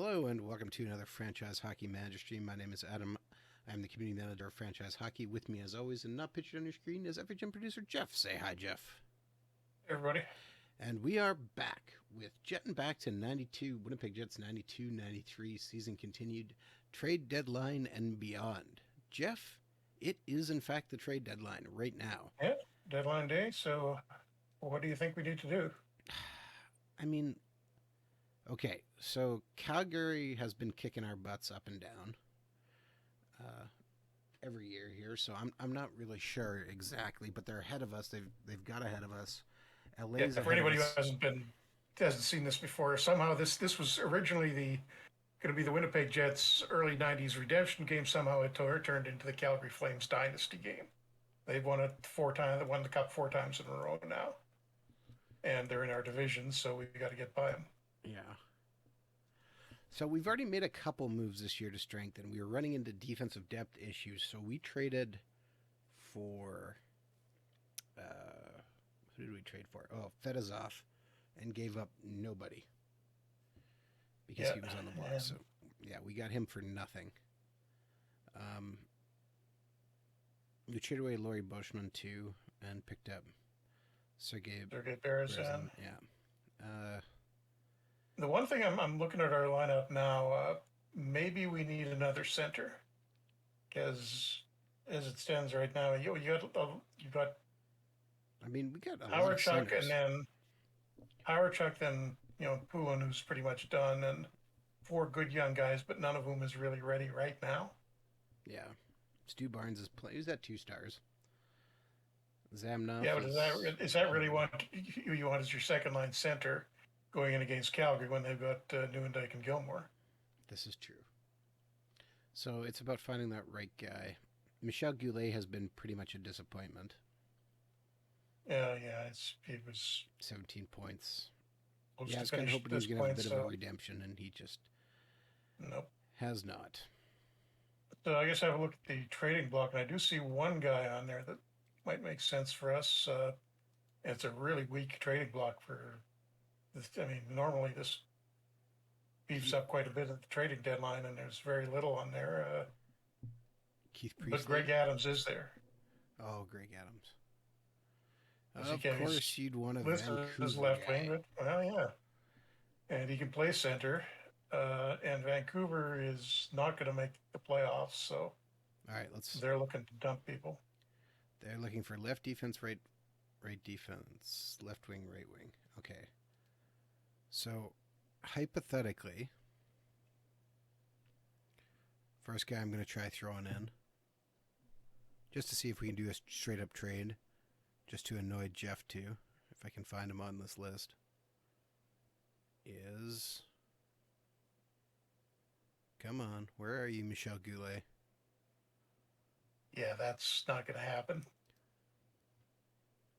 Hello and welcome to another Franchise Hockey Manager stream. My name is Adam. I'm the community manager of Franchise Hockey. With me, as always, and not pictured on your screen, is FHM producer Jeff. Say hi, Jeff. Hey, everybody. And we are back with Jettin back to 92, Winnipeg Jets 92-93, season continued, trade deadline and beyond. Jeff, it is in fact the trade deadline right now. Yeah, deadline day. So, what do you think we need to do? I mean, okay, so Calgary has been kicking our butts up and down every year here, so I'm not really sure exactly, but they're ahead of us. They've got ahead of us. LA's Yeah, for ahead of anybody who us. hasn't seen this before, somehow this was originally the going to be the Winnipeg Jets early '90s redemption game. Somehow it turned into the Calgary Flames Dynasty game. They've won it 4 times. They won the cup 4 times in a row now, and they're in our division, so we got to get by them. Yeah. So we've already made a couple moves this year to strengthen. We were running into defensive depth issues, so we traded for who did we trade for? Oh, Fedosov, and gave up nobody because Yeah, he was on the block. and So yeah, we got him for nothing. Um, we traded away Laurie Bushman too, and picked up Sergei Sergei Berezan. Brezin. Yeah. The one thing I'm looking at our lineup now, maybe we need another center because as it stands right now, you got I mean, we got a lot Howard of Chuck, centers. and then Howard Chuck, then Pulin, who's pretty much done, and 4 good young guys, but none of whom is really ready right now. Yeah. Stu Barnes is playing. He's at 2 stars. Zamnoff Yeah, but is that really hmm, what you want as your second line center going in against Calgary when they've got Newendike and Gilmore? this is true. So it's about finding that right guy. Michel Goulet has been pretty much a disappointment. Yeah, he was 17 points. supposed Yeah, I to was kind of finish hoping at he was this going to have a point, bit of a so redemption, and he just nope. has not. So I guess I have a look at the trading block, and I do see one guy on there that might make sense for us. It's a really weak trading block for this. I mean, normally this beefs Keith, up quite a bit at the trading deadline, and there's very little on there. Keith But Greg Priestley. Adams is there Oh, Greg Adams. because he Of can. He's course, you'd want a listed as Vancouver left wing, guy. but well, yeah, and he can play center. And Vancouver is not going to make the playoffs, so All right, let's. they're looking to dump people. They're looking for left defense, right defense, left wing, right wing. Okay. So hypothetically, first guy I'm going to try throwing in, just to see if we can do a straight up trade, just to annoy Jeff too, if I can find him on this list, is. Come on, where are you, Michel Goulet? Yeah, that's not going to happen.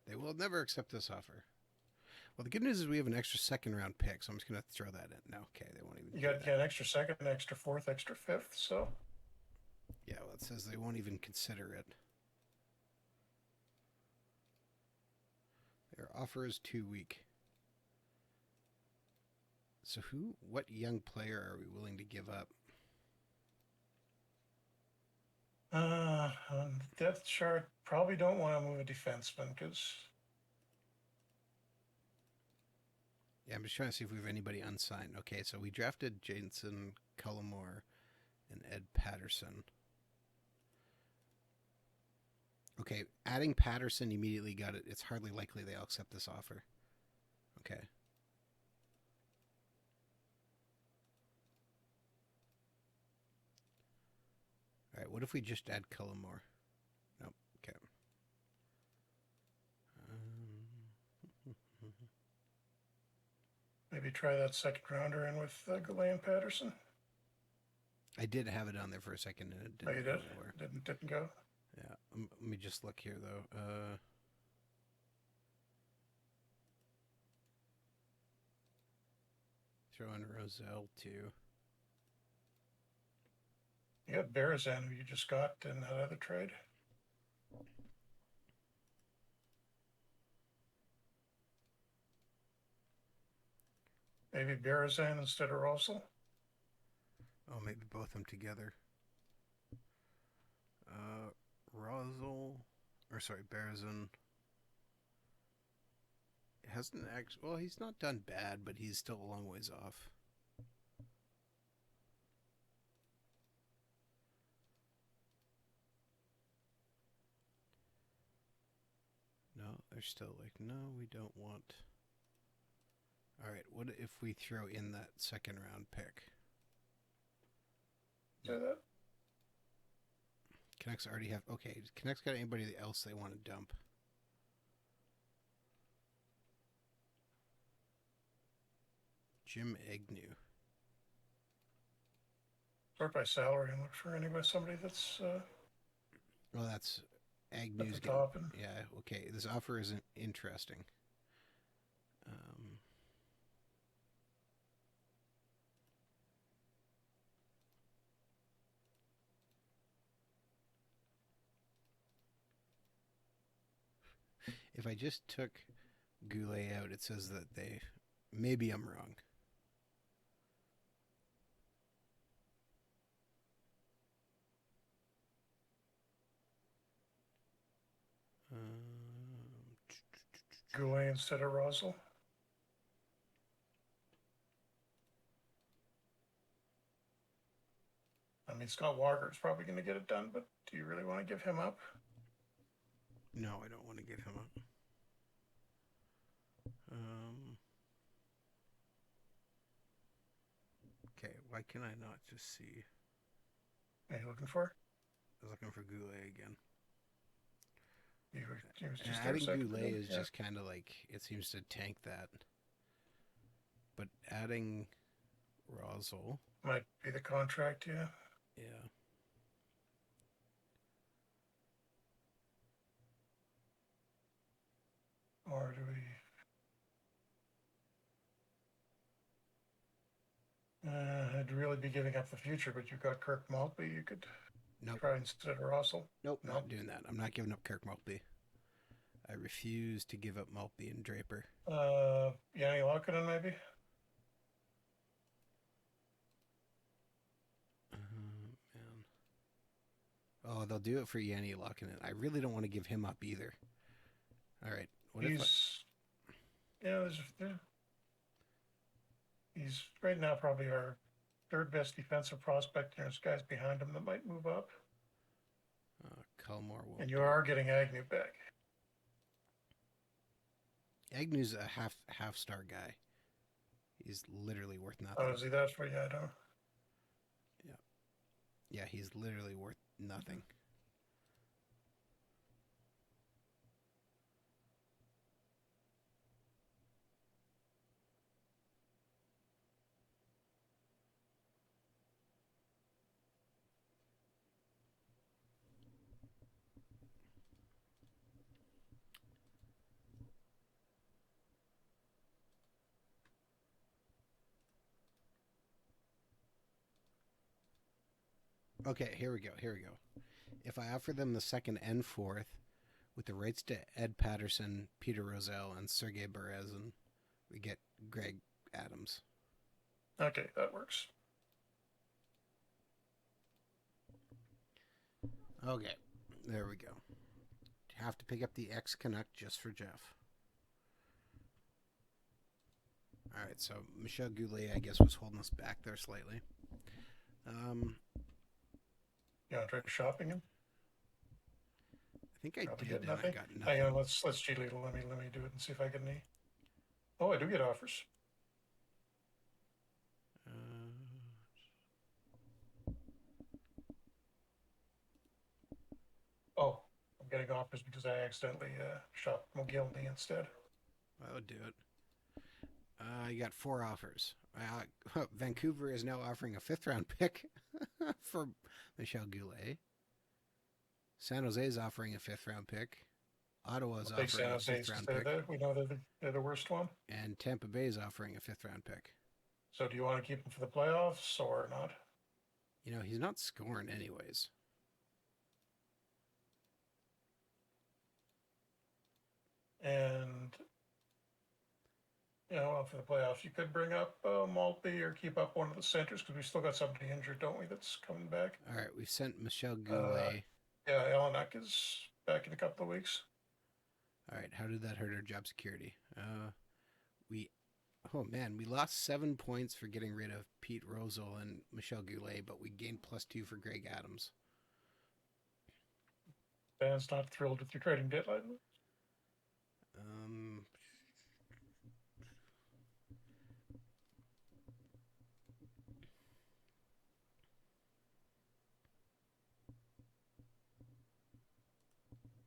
They will never accept this offer. Well, the good news is we have an extra second round pick, so I'm just going to throw that in. No, okay, they won't even You do got that. an extra second, extra fourth, extra fifth. So Yeah, well, it says they won't even consider it. Their offer is too weak. So what young player are we willing to give up? on the depth chart, probably don't want to move a defenseman because Yeah, I'm just trying to see if we have anybody unsigned. Okay, so we drafted Jason Cullimore and Ed Patterson. Okay, adding Patterson immediately got it. It's hardly likely they'll accept this offer. Okay. All right, what if we just add Cullimore? Nope. Okay. Um, maybe try that second rounder in with Goulet and Patterson. I did have it on there for a second and it Oh, you didn't go did? anywhere. Didn't go. Yeah. Let me just look here though. Throw in Roselle too. You got Berezan, who you just got in that other trade. Maybe Berezan instead of Russell. Oh, maybe both of them together. Rosal, or sorry, Berzin hasn't actually. Well, he's not done bad, but he's still a long ways off. No, they're still like, no, we don't want. All right, what if we throw in that second round pick? Do that. Canucks already have. Okay, does Canucks got anybody else they want to dump? Jim Agnew. Sort by salary and look for somebody that's Well, that's at Agnew's the top. And yeah, okay. This offer isn't interesting. If I just took Goulet out, it says that they. Maybe I'm wrong. Goulet instead of Rosal. I mean, Scott Walker is probably going to get it done, but do you really want to give him up? No, I don't want to give him up. Okay, why can I not just see? What are you looking for? I was looking for Goulet again. He was just adding Goulet is just kind of like, it seems to tank that. But adding Rosal might be the contract, yeah. Yeah. Or do we? I'd really be giving up the future, but you've got Kirk Maltby. You could try instead of Russell. Nope, not doing that. I'm not giving up Kirk Maltby. I refuse to give up Maltby and Draper. Yanni Laukkanen, maybe? Man. Oh, they'll do it for Yanni Laukkanen. I really don't want to give him up either. All right. He's right now probably our third best defensive prospect. There's guys behind him that might move up. Culmore won't. And you are getting Agnew back. Agnew's a half star guy. He's literally worth nothing. Oh, is he that for you? I don't. Yeah. Yeah, he's literally worth nothing. Okay, here we go. If I offer them the second and fourth, with the rights to Ed Patterson, Peter Rozelle, and Sergei Berezin, we get Greg Adams. Okay, that works. Okay, there we go. Have to pick up the ex-Canuck just for Jeff. All right, so Michel Goulet, I guess, was holding us back there slightly. You want to try shopping him? I think I did. Nothing. I got nothing. Hang on, let's cheat a little. Let me do it and see if I get any. Oh, I do get offers. Oh, I'm getting offers because I accidentally shopped McGillney instead. I would do it. I got 4 offers. Vancouver is now offering a 5th round pick for Michel Goulet. San Jose is offering a 5th round pick. Ottawa's offering a 5th round pick. We know they're the worst one. And Tampa Bay is offering a 5th round pick. So do you want to keep him for the playoffs or not? You know, he's not scoring anyways. And well, for the playoffs, you could bring up Maltby or keep up one of the centers because we still got somebody injured, don't we? That's coming back. All right, we've sent Michelle Uh, Goulet. yeah, Elenak is back in a couple of weeks. All right, how did that hurt our job security? We Oh man, we lost 7 points for getting rid of Pete Rosal and Michelle Goulet, but we gained +2 for Greg Adams. Ben's not thrilled with your trading deadline. Um,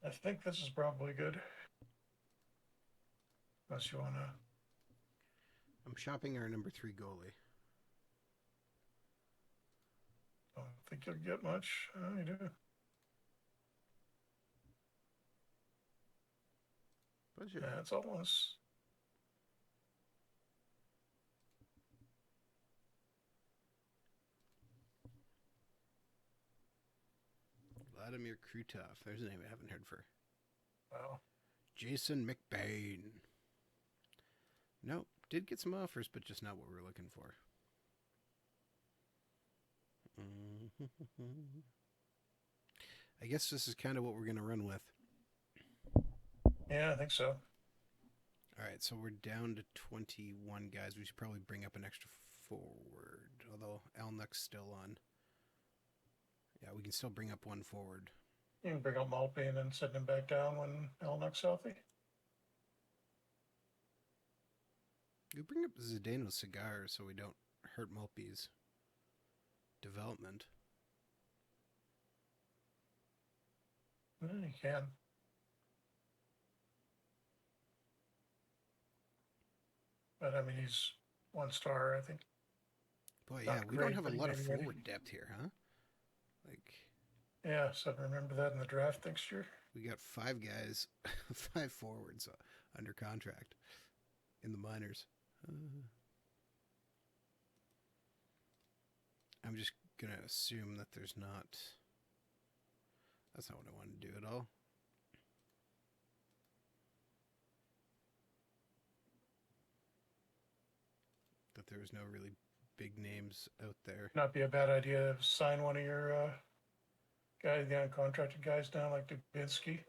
I think this is probably good. Unless you want to. I'm shopping our number 3 goalie. Don't think you'll get much. Oh, you do. Budget. Yeah, it's almost. Vladimir Krutov. There's a name I haven't heard for. Wow. Jason McBain. Nope. Did get some offers, but just not what we were looking for. I guess this is kind of what we're going to run with. Yeah, I think so. All right, so we're down to 21 guys. We should probably bring up an extra forward, although Elnuck's still on. Yeah, we can still bring up one forward. You can bring up Maltby and then send him back down when Elnuck's healthy. We bring up Zdeno Cigar so we don't hurt Maltby's development. You can. But I mean, he's 1 star, I think. Boy, yeah, we don't have a lot of forward depth here, huh? Yeah, so remember that in the draft next year. We got 5 guys, 5 forwards under contract in the minors. I'm just gonna assume that there's not. That's not what I want to do at all. That there's no really big names out there. Not be a bad idea to sign one of your guys, the uncontracted guys down like Dubinsky,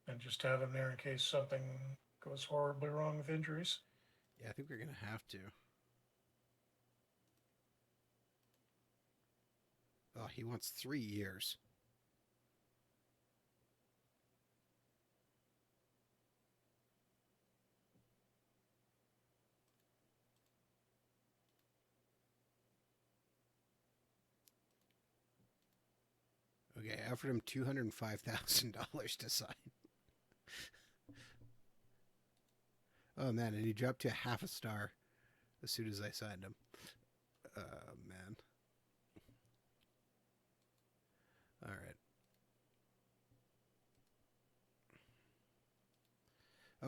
and just have him there in case something goes horribly wrong with injuries. Yeah, I think we're gonna have to. Oh, he wants 3 years. Okay, I offered him $205,000 to sign. Oh man, and he dropped to half a star as soon as I signed him. Man. All right.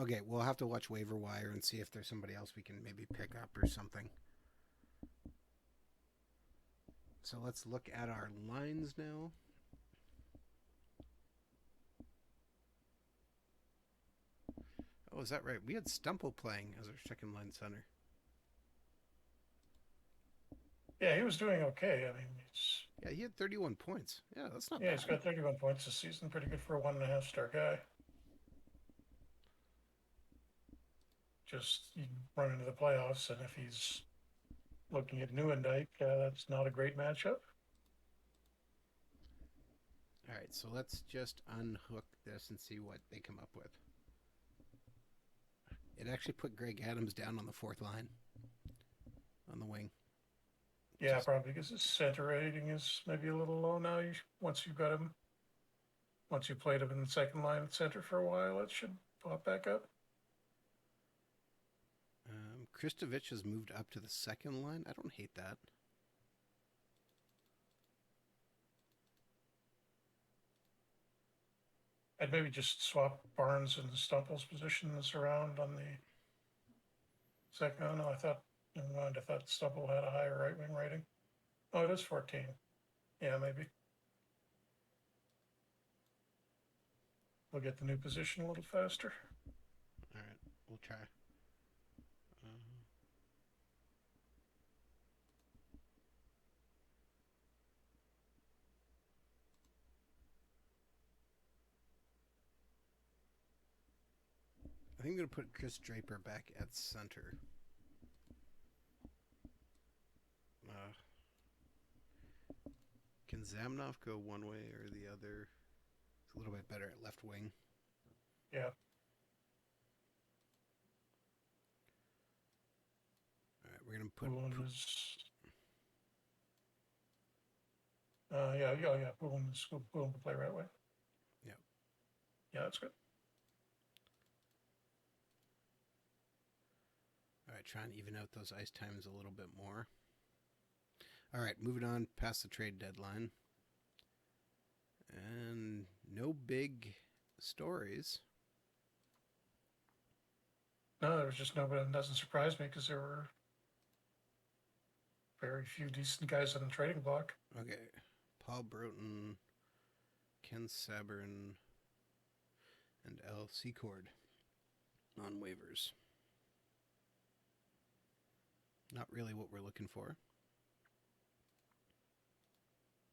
Okay, we'll have to watch waiver wire and see if there's somebody else we can maybe pick up or something. So let's look at our lines now. Oh, is that right? We had Stumple playing as our second line center. Yeah, he was doing okay. I mean, yeah, he had 31 points. Yeah, that's not bad. Yeah, he's got 31 points this season. Pretty good for a 1.5-star guy. Just you run into the playoffs, and if he's looking at Nieuwendyk, that's not a great matchup. All right, so let's just unhook this and see what they come up with. It actually put Greg Adams down on the 4th line on the wing. Yeah, probably because his center rating is maybe a little low now. Once you've got him, once you played him in the second line at center for a while, it should pop back up. Kristovich has moved up to the second line. I don't hate that. I'd maybe just swap Barnes and Stumple's positions around on the second. Oh, no, I thought Stumple had a higher right wing rating. Oh, it is 14. Yeah, maybe. We'll get the new position a little faster. All right. We'll try. I think I'm going to put Chris Draper back at center. Can Zamnov go one way or the other? It's a little bit better at left wing. Yeah. All right, we're going to put... Poulin is... yeah. Poulin can play right away. Yeah. Yeah, that's good. All right, trying to even out those ice times a little bit more. All right, moving on past the trade deadline. And no big stories. No, there was just nobody. It doesn't surprise me because there were very few decent guys on the trading block. Okay. Paul Broughton, Ken Sabern, and Al Secord on waivers. Not really what we're looking for.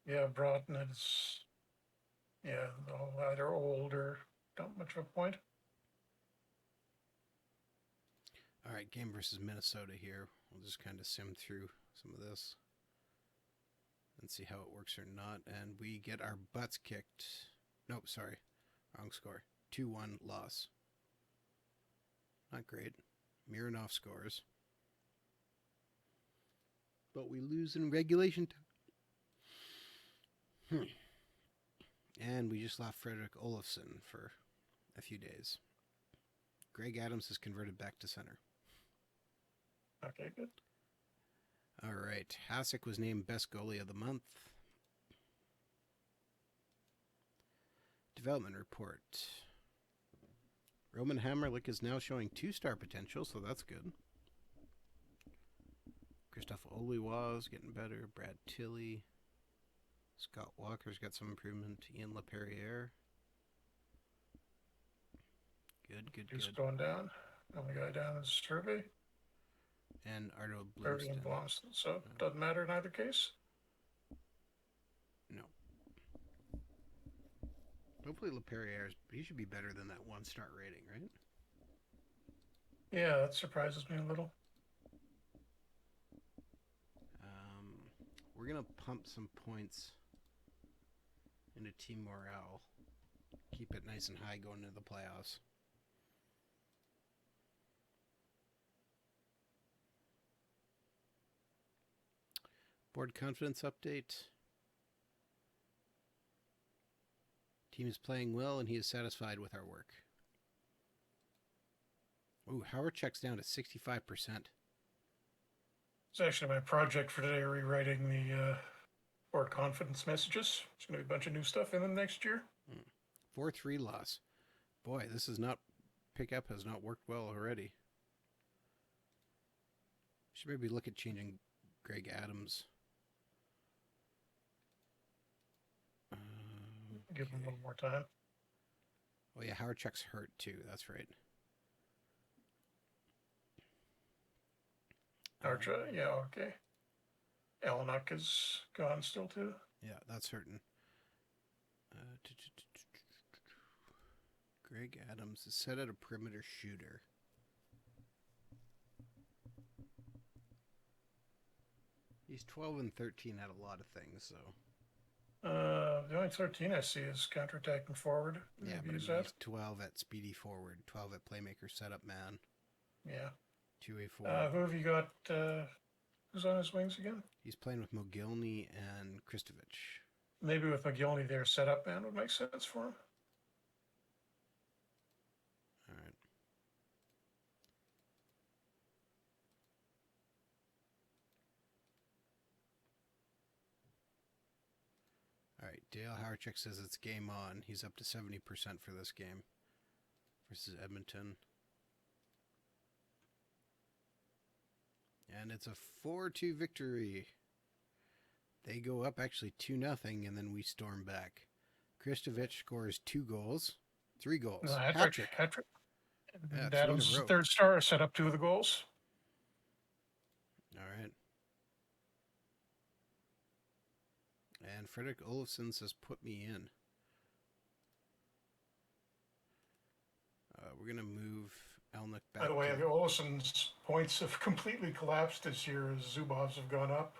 Yeah, Broughton is, either old or not much of a point. All right, game versus Minnesota here. We'll just kind of sim through some of this and see how it works or not. And we get our butts kicked. Nope, sorry. Wrong score. 2-1 loss. Not great. Mironov scores. But we lose in regulation time. And we just lost Frederick Olofsson for a few days. Greg Adams is converted back to center. Okay, good. All right. Hasek was named best goalie of the month. Development report. Roman Hammerlick is now showing 2-star potential, so that's good. Christophe Oliwaz getting better. Brad Tilley. Scott Walker's got some improvement. Ian LaPerriere. Good. He's going down. Only guy down is Survey. And Ardo Survey and Blomsten. So it doesn't matter in either case. No. Hopefully LaPerriere, he should be better than that 1-star rating, right? Yeah, that surprises me a little. We're going to pump some points into team morale. Keep it nice and high going into the playoffs. Board confidence update. Team is playing well and he is satisfied with our work. Ooh, Howard checks down to 65%. It's actually my project for today, rewriting the board confidence messages. There's going to be a bunch of new stuff in them next year. 4-3 loss. Boy, this is not... Pickup has not worked well already. Should maybe look at changing Greg Adams. Give him a little more time. Oh yeah, Howard Chuck's hurt too. That's right. Archer, yeah, okay. Eleanok is gone still too. Yeah, that's certain. Greg Adams is set at a perimeter shooter. He's 12 and 13 at a lot of things, so. The only 13 I see is counterattacking forward. Yeah, but he's 12 at speedy forward, 12 at playmaker setup man. Yeah. 2A forward. Who have you got? Who's on his wings again? He's playing with Mogilny and Kristovich. Maybe with Mogilny there, setup man would make sense for him. All right. All right, Dale Howardchick says it's game on. He's up to 70% for this game versus Edmonton. And it's a 4-2 victory. They go up actually 2-0, and then we storm back. Kristovich scores 2 goals. 3 goals. Hat-trick. And 3 in a Adams' row. third star set up 2 of the goals. All right. And Frederick Olofsson says, put me in. We're going to move Elnick back. By the way, Olofsson's points have completely collapsed this year as Zubov's have gone up.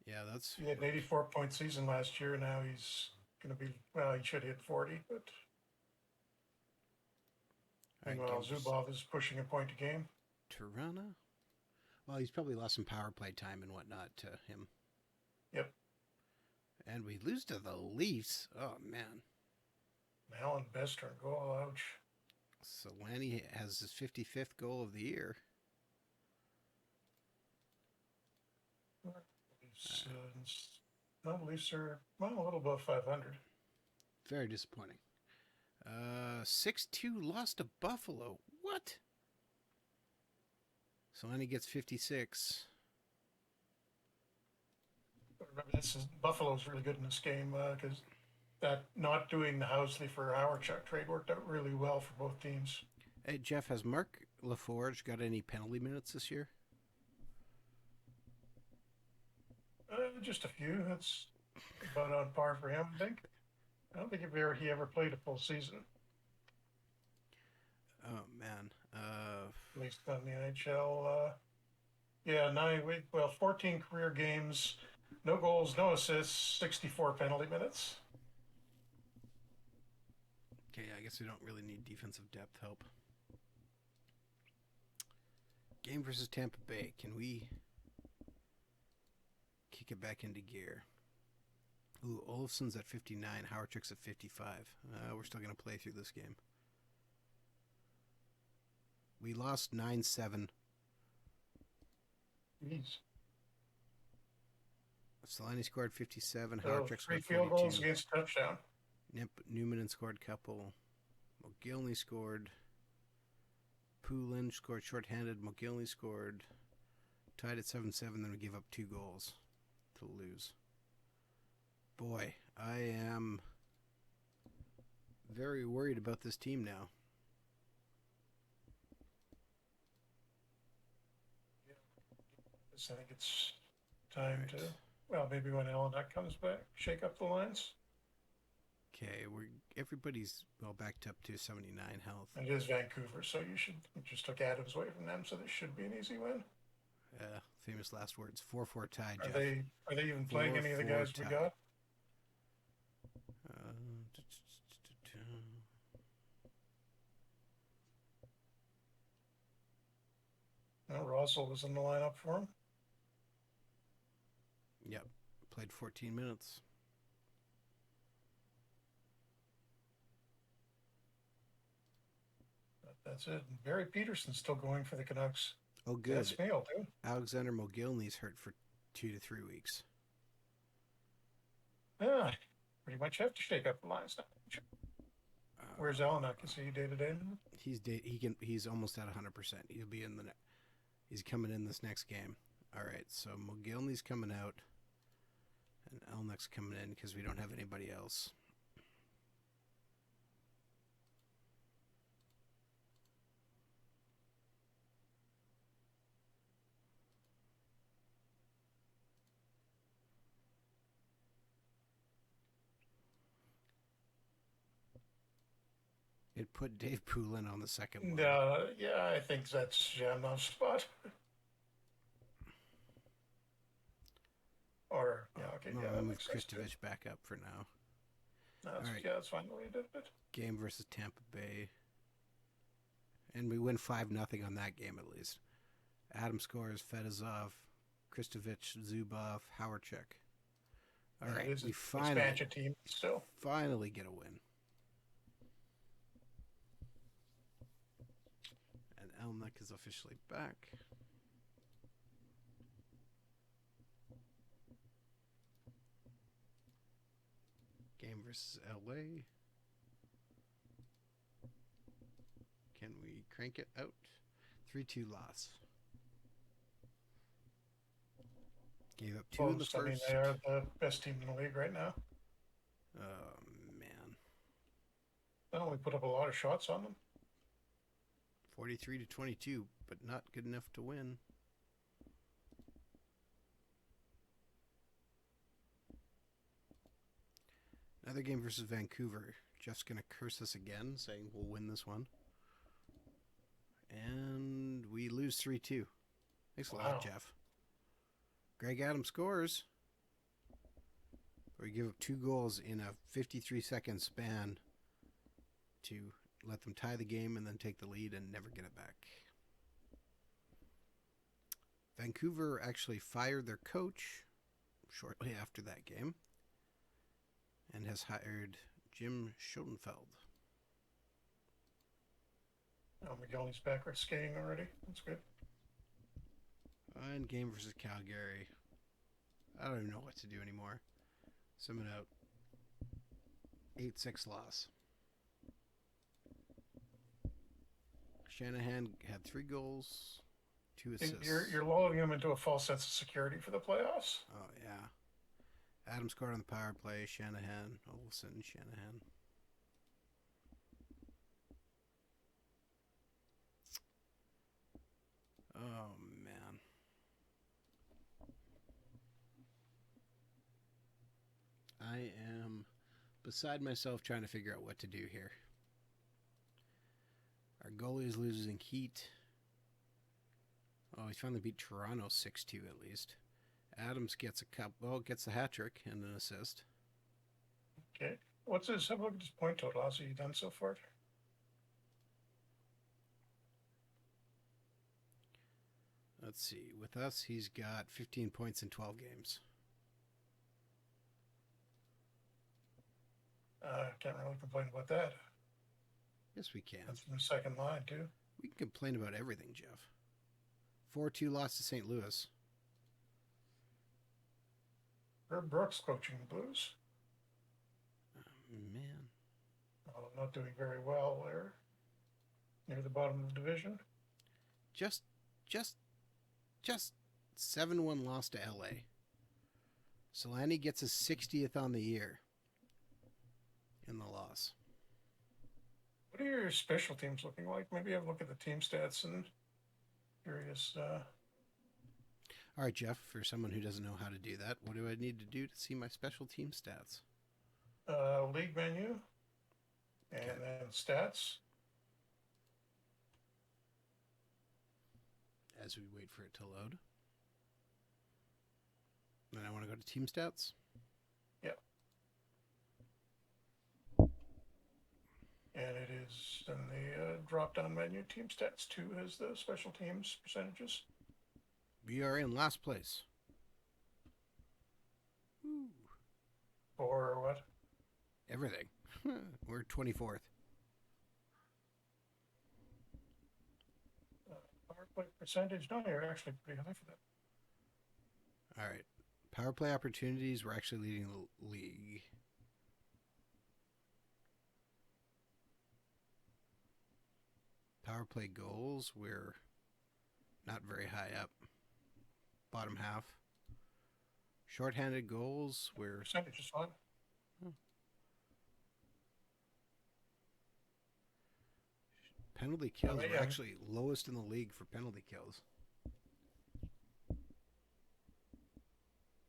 Yeah, that's... He had an 84-point season last year. Now he's going to be... Well, he should hit 40, but... Meanwhile, Zubov is pushing a point a game. Tirana? Well, he's probably lost some power play time and whatnot to him. Yep. And we lose to the Leafs. Oh, man. Alan Bester goal, ouch. Solani has his 55th goal of the year. Leafs are a little above 500. Very disappointing. 6-2 lost to Buffalo. What? Solani gets 56. Remember, Buffalo's really good in this game because that not doing the Housley for Howard-Chuck trade worked out really well for both teams. Hey, Jeff, has Mark LaForge got any penalty minutes this year? Just a few. That's about on par for him, I think. I don't think he ever played a full season. Oh, man. At least on the NHL. 14 career games, no goals, no assists, 64 penalty minutes. Okay, I guess we don't really need defensive depth help. Game versus Tampa Bay. Can we kick it back into gear? Ooh, Olofsson's at 59. Howard-Chuck's at 55. We're still going to play through this game. We lost 9-7. Jeez. Solani scored 57. So Howard-Chuck scored 3 field 42. goals against a touchdown. Newman scored a couple. Mogilny scored. Poulin scored shorthanded. Mogilny scored. Tied at 7-7. Then we give up 2 goals to lose. Boy, I am very worried about this team now. I think it's time to, well, maybe when Elnick comes back, shake up the lines. Okay, everybody's backed up to 79 health. And it is Vancouver, so you just took Adams away from them, so this should be an easy win. Famous last words. 4-4 tie, Jeff. Are they even playing any of the guys we got? Russell was in the lineup for him. Yep. Played 14 minutes. That's it. Barry Peterson's still going for the Canucks. Oh, good. That's failed, too. Alexander Mogilny's hurt for 2 to 3 weeks. Yeah, pretty much have to shake up the lines now. Where's Elnick? Is he day to day? He's almost at 100%. He'll be in he's coming in this next game. All right, so Mogilny's coming out, and Elnick's coming in because we don't have anybody else. It put Dave Poulin on the second one. Yeah, I think that's Jamnov's spot. Or, yeah, okay. No, yeah, I'll move Kristovich back up for now. Yeah, that's fine the way you did it. Game versus Tampa Bay. And we win 5-0 on that game at least. Adam scores, Fedosov, Kristovich, Zubov, Howard-Chuck. All right, we expansion team still. Finally get a win. And Elnick is officially back. Game versus LA. Can we crank it out? 3-2 loss. Gave up 2 in the first. I mean, they are the best team in the league right now. Oh, man. They only put up a lot of shots on them. 43-22, but not good enough to win. Another game versus Vancouver. Jeff's going to curse us again, saying we'll win this one. And we lose 3-2. Thanks a lot, Jeff. Greg Adams scores. We give up 2 goals in a 53-second span to let them tie the game and then take the lead and never get it back. Vancouver actually fired their coach shortly after that game and has hired Jim Schoenfeld. Oh, Miguel's back skating already. That's good. And game versus Calgary. I don't even know what to do anymore. Summon out 8-6 loss. Shanahan had 3 goals, 2 assists. You're lulling him into a false sense of security for the playoffs. Oh, yeah. Adams scored on the power play. Shanahan, Olsen, Shanahan. Oh, man. I am beside myself trying to figure out what to do here. Our goalie is losing heat. Oh, he finally beat Toronto 6-2 at least. Adams gets gets a hat trick and an assist. Okay. Have a look at his point total. How's he done so far? Let's see. With us, he's got 15 points in 12 games. Can't really complain about that. Yes, we can. That's from the second line, too. We can complain about everything, Jeff. 4-2 loss to St. Louis. Herb Brooks coaching the Blues. Man. Well, not doing very well there. Near the bottom of the division. Just 7-1 loss to LA. Solani gets his 60th on the year in the loss. What are your special teams looking like? Maybe have a look at the team stats and curious. All right, Jeff, for someone who doesn't know how to do that, what do I need to do to see my special team stats? League menu and then stats. As we wait for it to load. Then I want to go to team stats. Yep. And it is in the drop-down menu. Team stats 2 has the special teams percentages. We are in last place. Woo. For what? Everything. We're 24th. Power play percentage? No, you're actually pretty high for that. All right. Power play opportunities, we're actually leading the league. Power play goals, we're not very high up. Bottom half. Shorthanded goals, we're... Percentage is fine. Penalty kills, we're actually lowest in the league for penalty kills.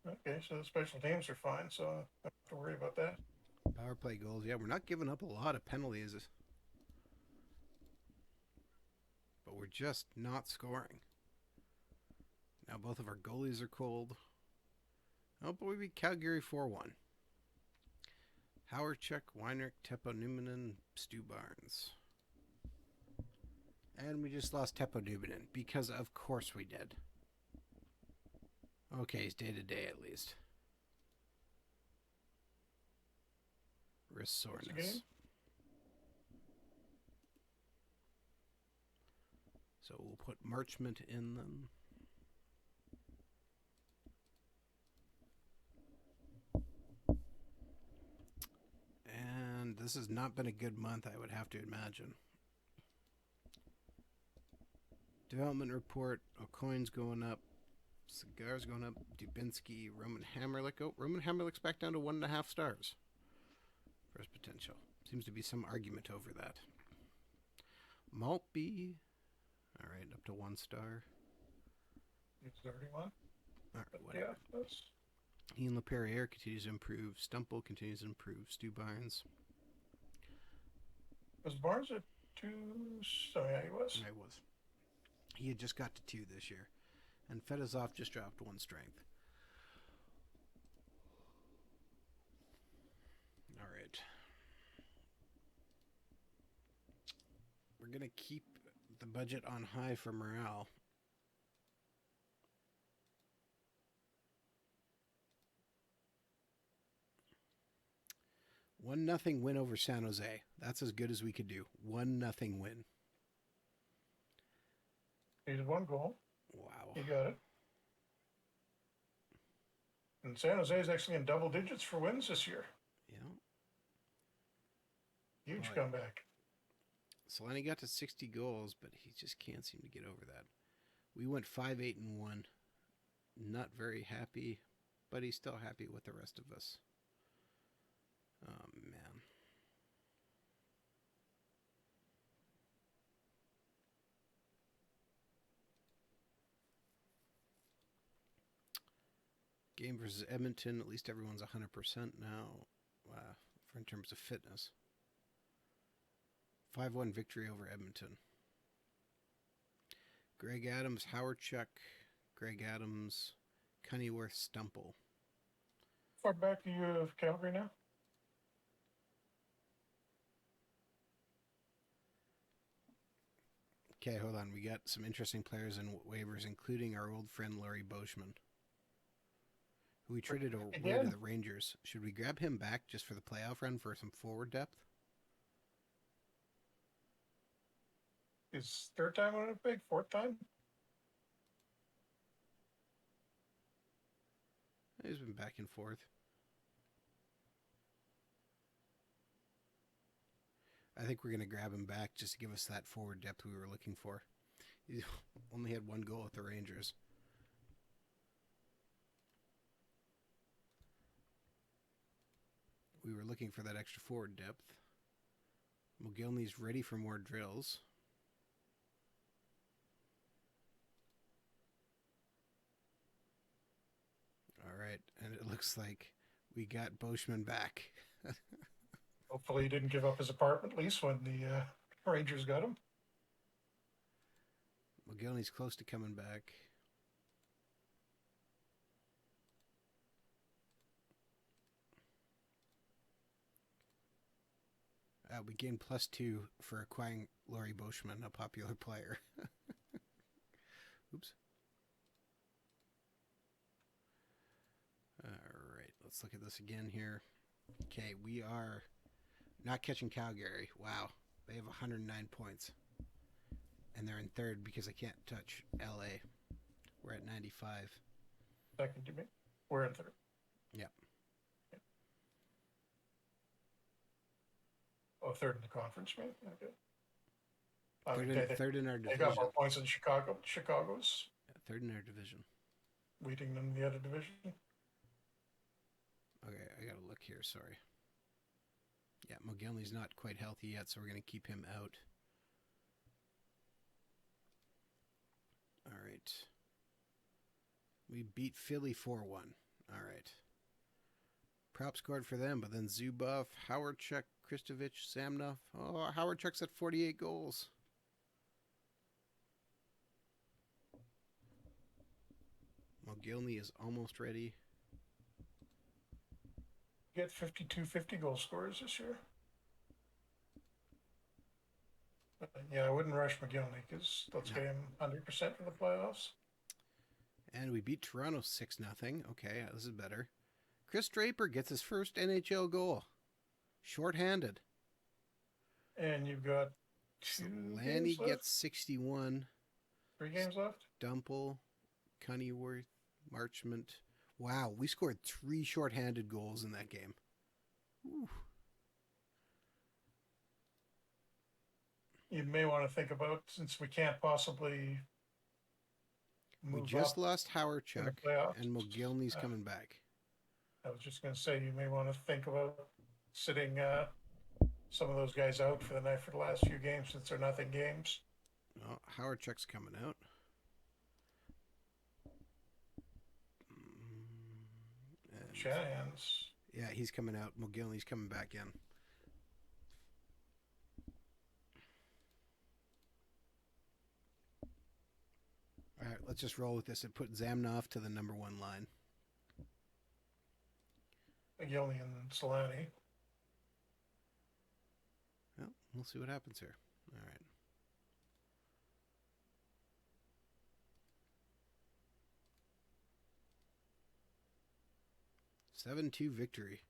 Okay, so the special teams are fine, so I don't have to worry about that. Power play goals, yeah, we're not giving up a lot of penalties. But we're just not scoring. Now both of our goalies are cold. Oh, but we beat Calgary 4-1. Howardchuk, Weinrich, Teppo Numminen, Stu Barnes. And we just lost Teppo Numminen, because of course we did. Okay, he's day-to-day at least. Wrist soreness. So we'll put Marchment in them. And this has not been a good month, I would have to imagine. Development report, O'Coin's going up, Cigar's going up, Dubinsky, Roman Hammerlick. Oh, Roman Hammerlick's back down to 1.5 stars. First potential. Seems to be some argument over that. Maltby, All right, up to 1 star. It's already one. All right, But whatever. yeah, that's Ian LePerriere continues to improve. Stumple continues to improve. Stu Barnes. was Barnes at 2. So yeah, he was. I was. He had just got to 2 this year. And Fedosov just dropped 1 strength. All right. We're going to keep the budget on high for morale. One nothing win over San Jose. That's as good as we could do. 1-0 win. Needed 1 goal. Wow. He got it. And San Jose is actually in double digits for wins this year. Yeah. Huge comeback. Solani got to 60 goals, but he just can't seem to get over that. We went 5-8-1. Not very happy, but he's still happy with the rest of us. Oh, man. Game versus Edmonton. At least everyone's 100% now in terms of fitness. 5-1 victory over Edmonton. Greg Adams, Howard Chuck, Greg Adams, Cunnyworth, Stumple. Far back to you of Calgary now? Okay, hold on. We got some interesting players in waivers, including our old friend Larry Boschman, who we traded away to the Rangers. Should we grab him back just for the playoff run for some forward depth? His 3rd time on a big, 4th time? He's been back and forth. I think we're going to grab him back just to give us that forward depth we were looking for. He only had 1 goal at the Rangers. We were looking for that extra forward depth. Mogilny's ready for more drills. All right, and it looks like we got Boschman back. Hopefully he didn't give up his apartment lease when the Rangers got him. Mogilny's close to coming back. We gained +2 for acquiring Laurie Boschman, a popular player. Oops. All right, let's look at this again here. Okay, we are not catching Calgary. Wow, they have 109 points. And they're in 3rd because I can't touch LA. We're at 95. 2nd, you mean? We're in 3rd. Yep. Oh, 3rd in the conference, man. Okay. Third in our division. They got more points than Chicago. Chicago's 3rd in our division. leading them in the other division. Okay, I gotta look here. Sorry. Yeah, Mogilny's not quite healthy yet, so we're gonna keep him out. All right. We beat Philly 4-1. All right. Prop scored for them, but then Zubov, Howardchuk, Kristovich, Samnov. Oh, Howardchuk's at 48 goals. Mogilny is almost ready. Get 52 50 goal scorers this year. But, yeah, I wouldn't rush McGillney because let's get him 100% for the playoffs. And we beat Toronto 6-0. Okay, this is better. Chris Draper gets his first NHL goal. Short-handed. And you've got Lanny gets 61. 3 games left. Dumple, Cunnyworth, Marchment. Wow, we scored 3 short-handed goals in that game. Ooh. You may want to think about, since we can't possibly move We just lost Howardchuk, and Mogilny's coming back. I was just going to say, you may want to think about sitting some of those guys out for the last few games since they're nothing games. Oh, Howardchuk's coming out. Shanahan's. Yeah, he's coming out. Mogilny's coming back in. All right, let's just roll with this and put Zamnoff to the number 1 line. Mogilny and Solani. Well, we'll see what happens here. All right. Seven 2 victory.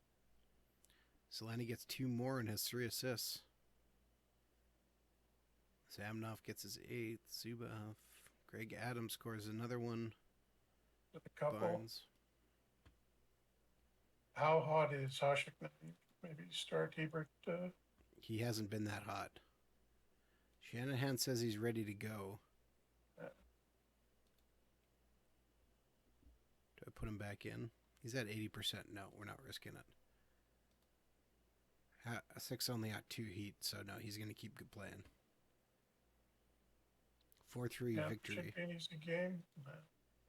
Solani gets 2 more and has 3 assists. Zamnoff gets his 8th. Zubov. Greg Adams scores another one. With a couple. Barnes. How hot is Hasek? Maybe start Hebert. He hasn't been that hot. Shanahan says he's ready to go. Do I put him back in? He's at 80%. No, we're not risking it. 6 only got 2 heat, so no, he's going to keep good playing. 4-3 victory. An easy game.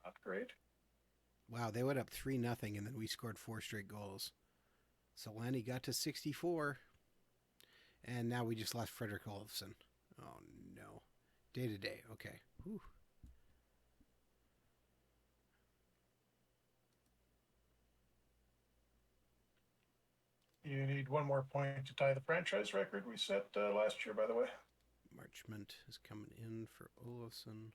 Not great. Wow, they went up 3-0, and then we scored 4 straight goals. Solani got to 64. And now we just lost Frederick Olofsson. Oh, no. Day to day. Okay. Whew. You need 1 more point to tie the franchise record we set last year, by the way. Marchment is coming in for Olofsson.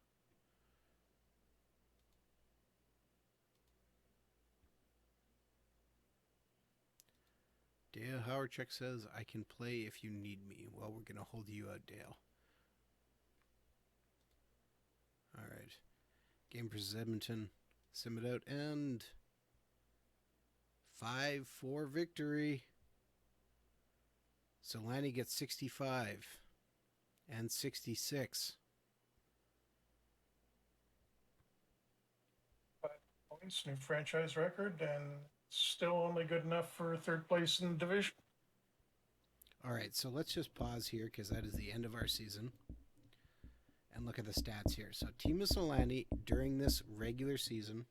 Dale Howardchuk says, I can play if you need me. Well, we're going to hold you out, Dale. All right. Game versus Edmonton. Sim it out, and 5-4 victory. Solani gets 65 and 66. 5 points, new franchise record, and still only good enough for 3rd place in the division. All right, so let's just pause here because that is the end of our season. And look at the stats here. So Timo Solani, during this regular season,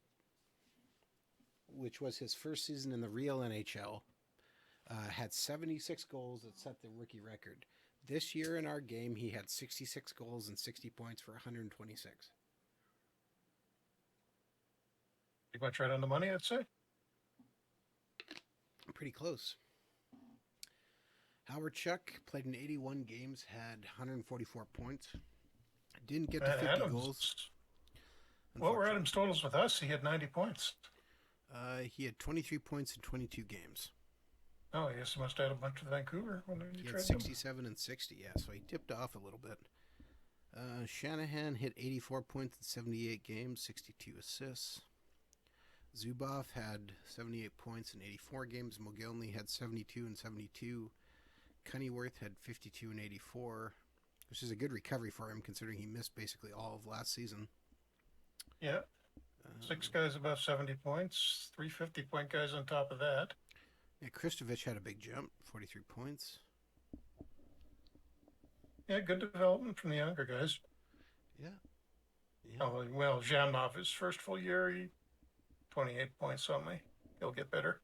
which was his first season in the real NHL, had 76 goals that set the rookie record. This year in our game, he had 66 goals and 60 points for 126. Pretty much right on the money, I'd say. Pretty close. Howardchuk played in 81 games, had 144 points. Didn't get to 50 goals. What were Adams' totals with us? He had 90 points. He had 23 points in 22 games. Oh, yes, he must have had a bunch with Vancouver. He had 67 and 60, yeah, so he tipped off a little bit. Shanahan hit 84 points in 78 games, 62 assists. Zubov had 78 points in 84 games. Mogilny had 72 and 72. Cunnyworth had 52 and 84. Which is a good recovery for him, considering he missed basically all of last season. Yeah. 6 guys above 70 points, 3 50-point guys on top of that. Yeah, Kristovich had a big jump, 43 points. Yeah, good development from the younger guys. Yeah. Oh, well, Zhamnov, his first full year, he 28 points only. He'll get better.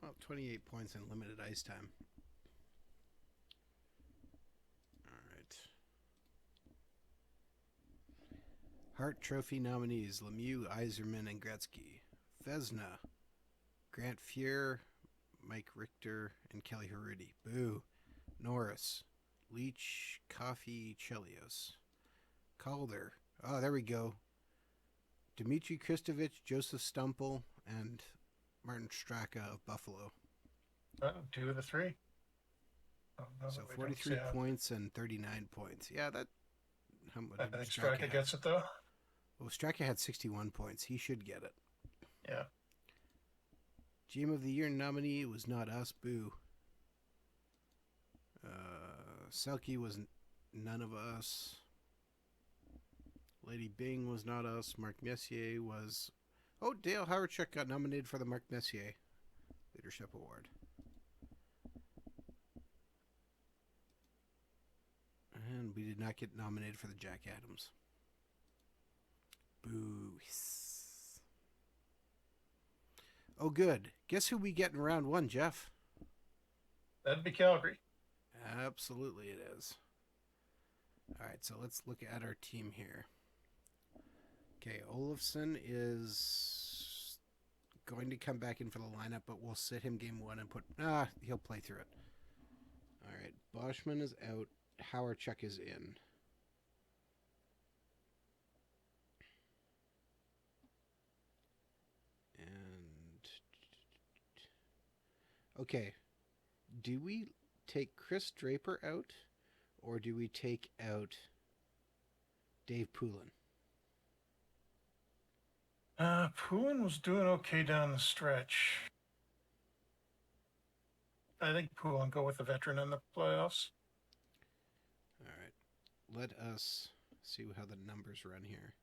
Well, 28 points in limited ice time. Hart Trophy nominees: Lemieux, Yzerman, and Gretzky. Vezina: Grant Fuhr, Mike Richter, and Kelly Harudi. Boo. Norris: Leach, Coffey, Chelios. Calder: oh, there we go. Dmitry Kristovich, Joseph Stumple, and Martin Straka of Buffalo. 2 of the 3. Oh, no, so 43 points and 39 points. Yeah, that... I think Straka gets it, though. Well, Straka had 61 points. He should get it. Yeah. GM of the Year nominee was not us. Boo. Selke was none of us. Lady Bing was not us. Mark Messier was... Oh, Dale Howardchuk got nominated for the Mark Messier Leadership Award. And we did not get nominated for the Jack Adams. Boo. Oh, good. Guess who we get in round 1, Jeff? That'd be Calgary. Absolutely it is. All right, so let's look at our team here. Okay, Olofsson is going to come back in for the lineup, but we'll sit him game 1 and he'll play through it. All right, Boschman is out. Howardchuk is in. And okay, do we take Chris Draper out, or do we take out Dave Poulin? Poulin was doing okay down the stretch. I think Poulin go with the veteran in the playoffs. All right, let us see how the numbers run here.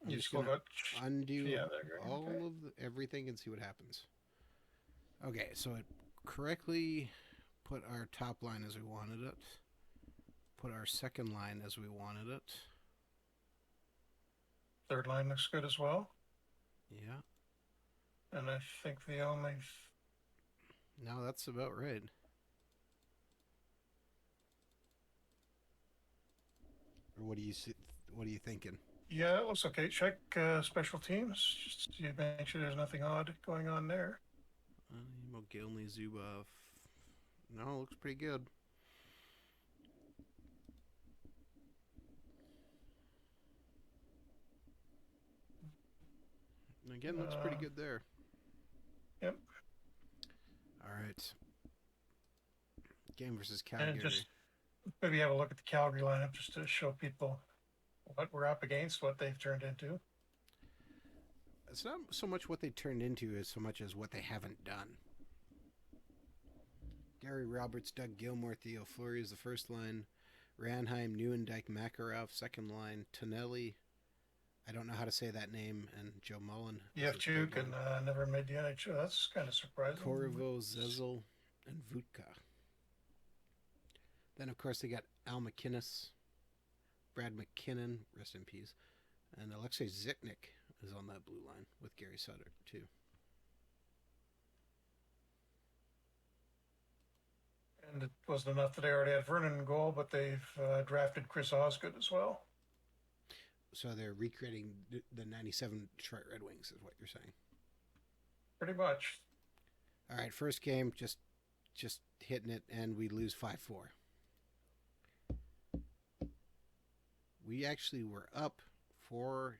You just go undo all of everything and see what happens. Okay, so it correctly put our top line as we wanted it. Put our second line as we wanted it. Third line looks good as well. Yeah. And I think the only... No, that's about right. Or what do you see? What are you thinking? Yeah, it looks okay. Check special teams. Just to make sure there's nothing odd going on there. Mogilny, Zubov. No, looks pretty good. Again, looks pretty good there. Yep. All right. Game versus Calgary. And just maybe have a look at the Calgary lineup just to show people what we're up against, what they've turned into. It's not so much what they turned into as so much as what they haven't done. Gary Roberts, Doug Gilmour, Theo Fleury is the first line. Ranheim, Neuendijk, Makarov, second line. Tonelli, I don't know how to say that name, and Joe Mullen. Yevchuk and never made the NHL. That's kind of surprising. Corvo, Zezel, and Vutka. Then, of course, they got Al McInnes, Brad McKinnon, rest in peace, and Alexei Zitnik is on that blue line with Gary Sutter, too. And it wasn't enough that they already had Vernon in goal, but they've drafted Chris Osgood as well. So they're recreating the 97 Detroit Red Wings, is what you're saying. Pretty much. All right, first game, just hitting it, and we lose 5-4. We actually were up 4-3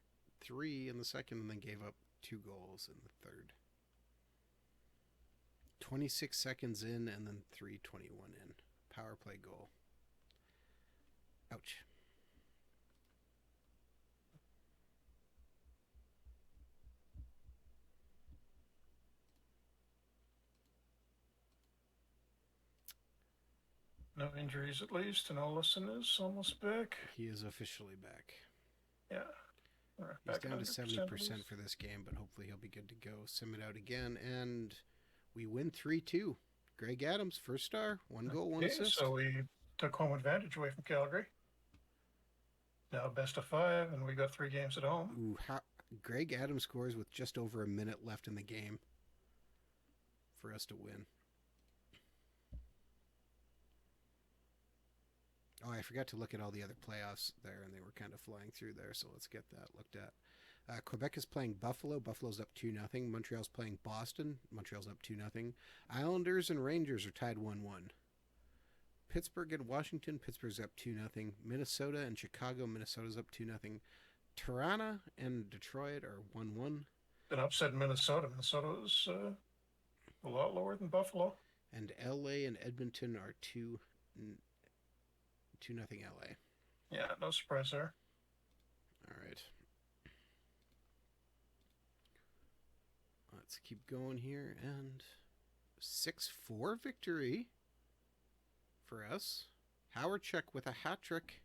in the second and then gave up 2 goals in the third. 26 seconds in and then 3:21 in. Power play goal. Ouch. No injuries at least, and Olofsson is almost back. He is officially back. Yeah. He's down to 70% for this game, but hopefully he'll be good to go. Sim it out again, and we win 3-2. Greg Adams, first star, 1 goal, 1 assist. So we took home advantage away from Calgary. Now best of 5, and we got 3 games at home. Ooh, Greg Adams scores with just over a minute left in the game for us to win. Oh, I forgot to look at all the other playoffs there, and they were kind of flying through there, so let's get that looked at. Quebec is playing Buffalo. Buffalo's up 2-0. Montreal's playing Boston. Montreal's up 2-0. Islanders and Rangers are tied 1-1. Pittsburgh and Washington. Pittsburgh's up 2-0. Minnesota and Chicago. Minnesota's up 2-0. Toronto and Detroit are 1-1. An upset in Minnesota. Minnesota is a lot lower than Buffalo. And LA and Edmonton are 2-0 LA. Yeah, no surprise there. All right. Let's keep going here. And 6-4 victory for us. Howardchuk with a hat trick.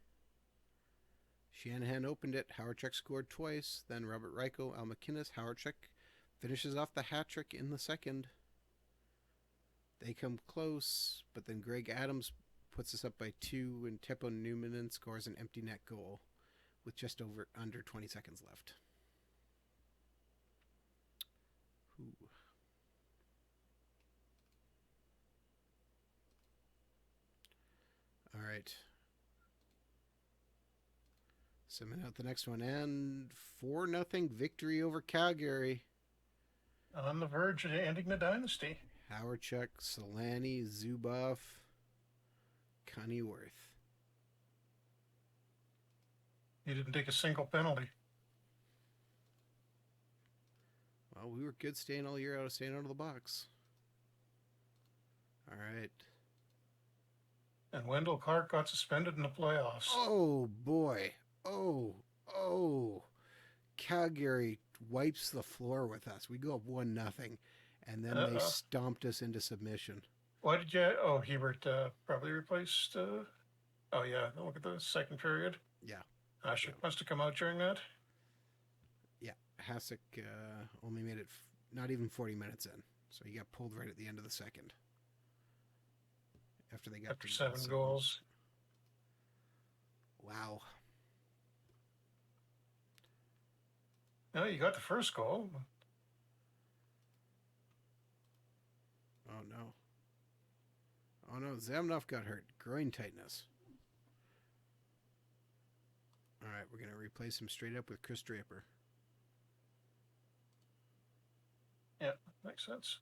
Shanahan opened it. Howardchuk scored twice. Then Robert Reichel, Al McInnes. Howardchuk finishes off the hat trick in the second. They come close, but then Greg Adams puts us up by 2, and Teppo Numminen scores an empty net goal with just under 20 seconds left. Ooh. All right. Summing out the next one, and 4-0 victory over Calgary. On the verge of ending the dynasty. Howardchuk, Solani, Zubov, Cunnyworth. He didn't take a single penalty. Well, we were good staying all year out of the box. All right. And Wendell Clark got suspended in the playoffs. Oh, boy. Oh. Calgary wipes the floor with us. We go up 1-0, and then they stomped us into submission. Why did you... Oh, Hebert probably replaced... Oh, yeah. Look at the second period. Yeah. Ashik must have come out during that. Yeah. Hasek only made it not even 40 minutes in, so he got pulled right at the end of the second. After 7 goals. Wow. No, you got the first goal. Oh no, Zamnov got hurt. Groin tightness. All right, we're going to replace him straight up with Chris Draper. Yeah, makes sense.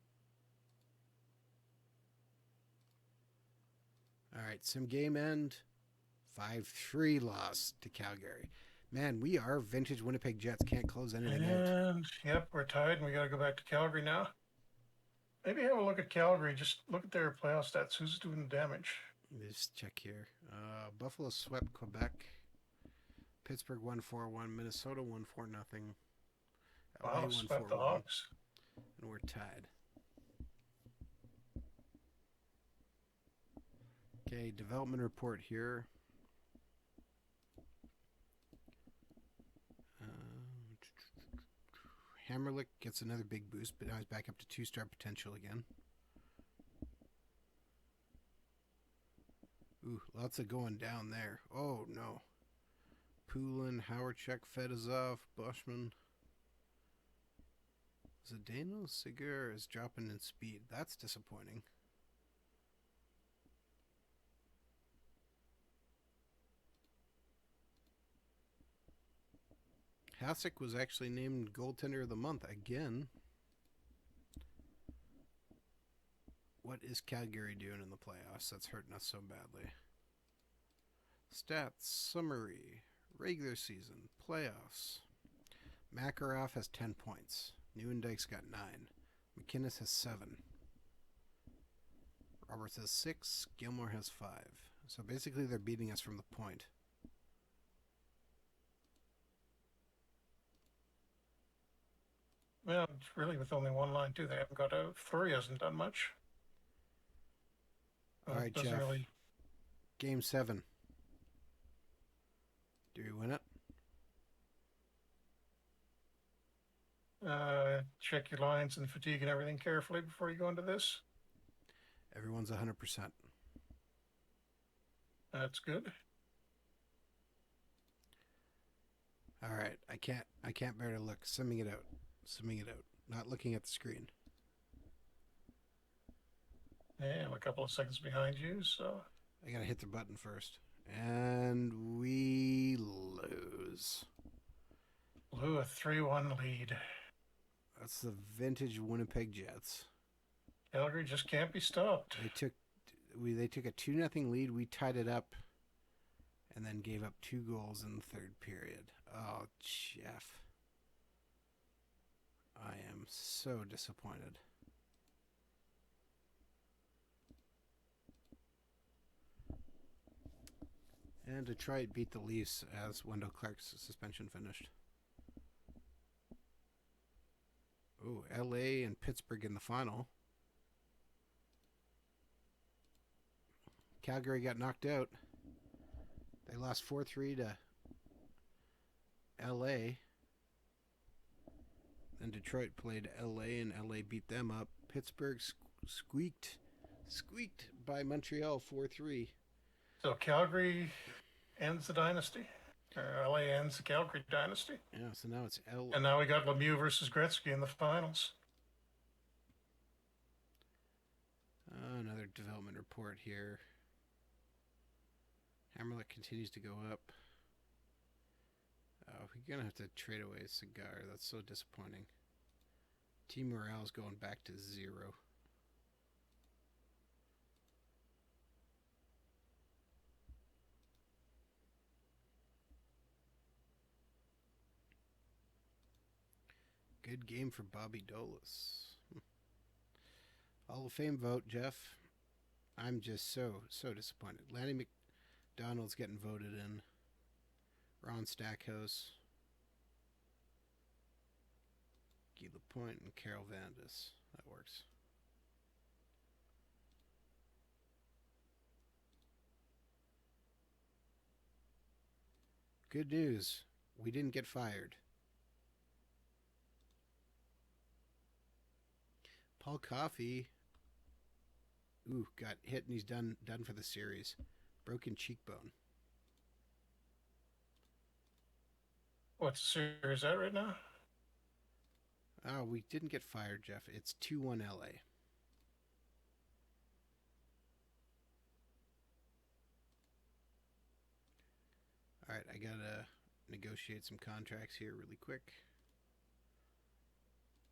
All right, some game end. 5-3 loss to Calgary. Man, we are vintage Winnipeg Jets. Can't close anything out. Yep, we're tied, and we got to go back to Calgary now. Maybe have a look at Calgary. Just look at their playoff stats. Who's doing the damage? Let's check here. Buffalo swept Quebec. Pittsburgh 1-4-1. Minnesota 1-4-0. Wow, swept the Hawks. And we're tied. Okay, development report here. Hammerlick gets another big boost, but now he's back up to 2-star potential again. Ooh, lots of going down there. Oh, no. Poulin, Howardchuk, Fedosov, Bushman. Zdeno Sigur is dropping in speed. That's disappointing. Hasek was actually named goaltender of the month again. What is Calgary doing in the playoffs that's hurting us so badly? Stats, summary, regular season, playoffs. Makarov has 10 points. Nieuwendyke's got 9. McInnes has 7. Roberts has 6. Gilmore has 5. So basically they're beating us from the point. Well, really with only one line, too. They haven't got a... Fleury hasn't done much. All right, Jeff. Really... Game 7. Do we win it? Check your lines and fatigue and everything carefully before you go into this. Everyone's 100%. That's good. All right, I can't bear to look. Summing it out. Not looking at the screen. Yeah, I'm a couple of seconds behind you, so... I gotta hit the button first. And we lose. Blew a 3-1 lead. That's the vintage Winnipeg Jets. Calgary just can't be stopped. They took a 2-0 lead. We tied it up and then gave up 2 goals in the third period. Oh, Jeff. I am so disappointed. And Detroit beat the Leafs as Wendell Clark's suspension finished. Ooh, LA and Pittsburgh in the final. Calgary got knocked out. They lost 4-3 to LA. Then Detroit played LA and LA beat them up. Pittsburgh squeaked by Montreal 4-3. So Calgary ends the dynasty. Or LA ends the Calgary dynasty. Yeah, so now it's L. And now we got Lemieux versus Gretzky in the finals. Another development report here. Hammerlick continues to go up. We're going to have to trade away a cigar. That's so disappointing. Team morale is going back to 0. Good game for Bobby Dolis. Hall of Fame vote, Jeff. I'm just so disappointed. Lanny McDonald's getting voted in. Ron Stackhouse. Guy Lapointe and Carol Vandis. That works. Good news. We didn't get fired. Paul Coffey, got hit and he's done for the series. Broken cheekbone. What's the series at right now? Oh, we didn't get fired, Jeff. It's 2-1 LA. All right, I gotta negotiate some contracts here really quick.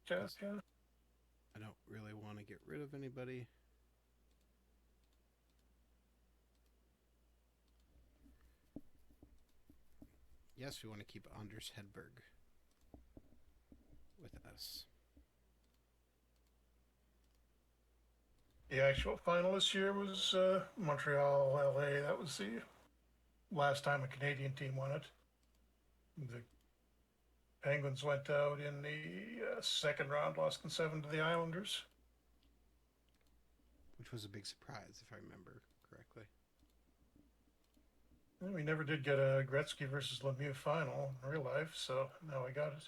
Just, yeah. I don't really want to get rid of anybody. Yes, we want to keep Anders Hedberg with us. The actual final this year was Montreal, LA. That was the last time a Canadian team won it. The Penguins went out in the second round, lost in 7 to the Islanders. Which was a big surprise, if I remember correctly. And we never did get a Gretzky versus Lemieux final in real life, so now we got it.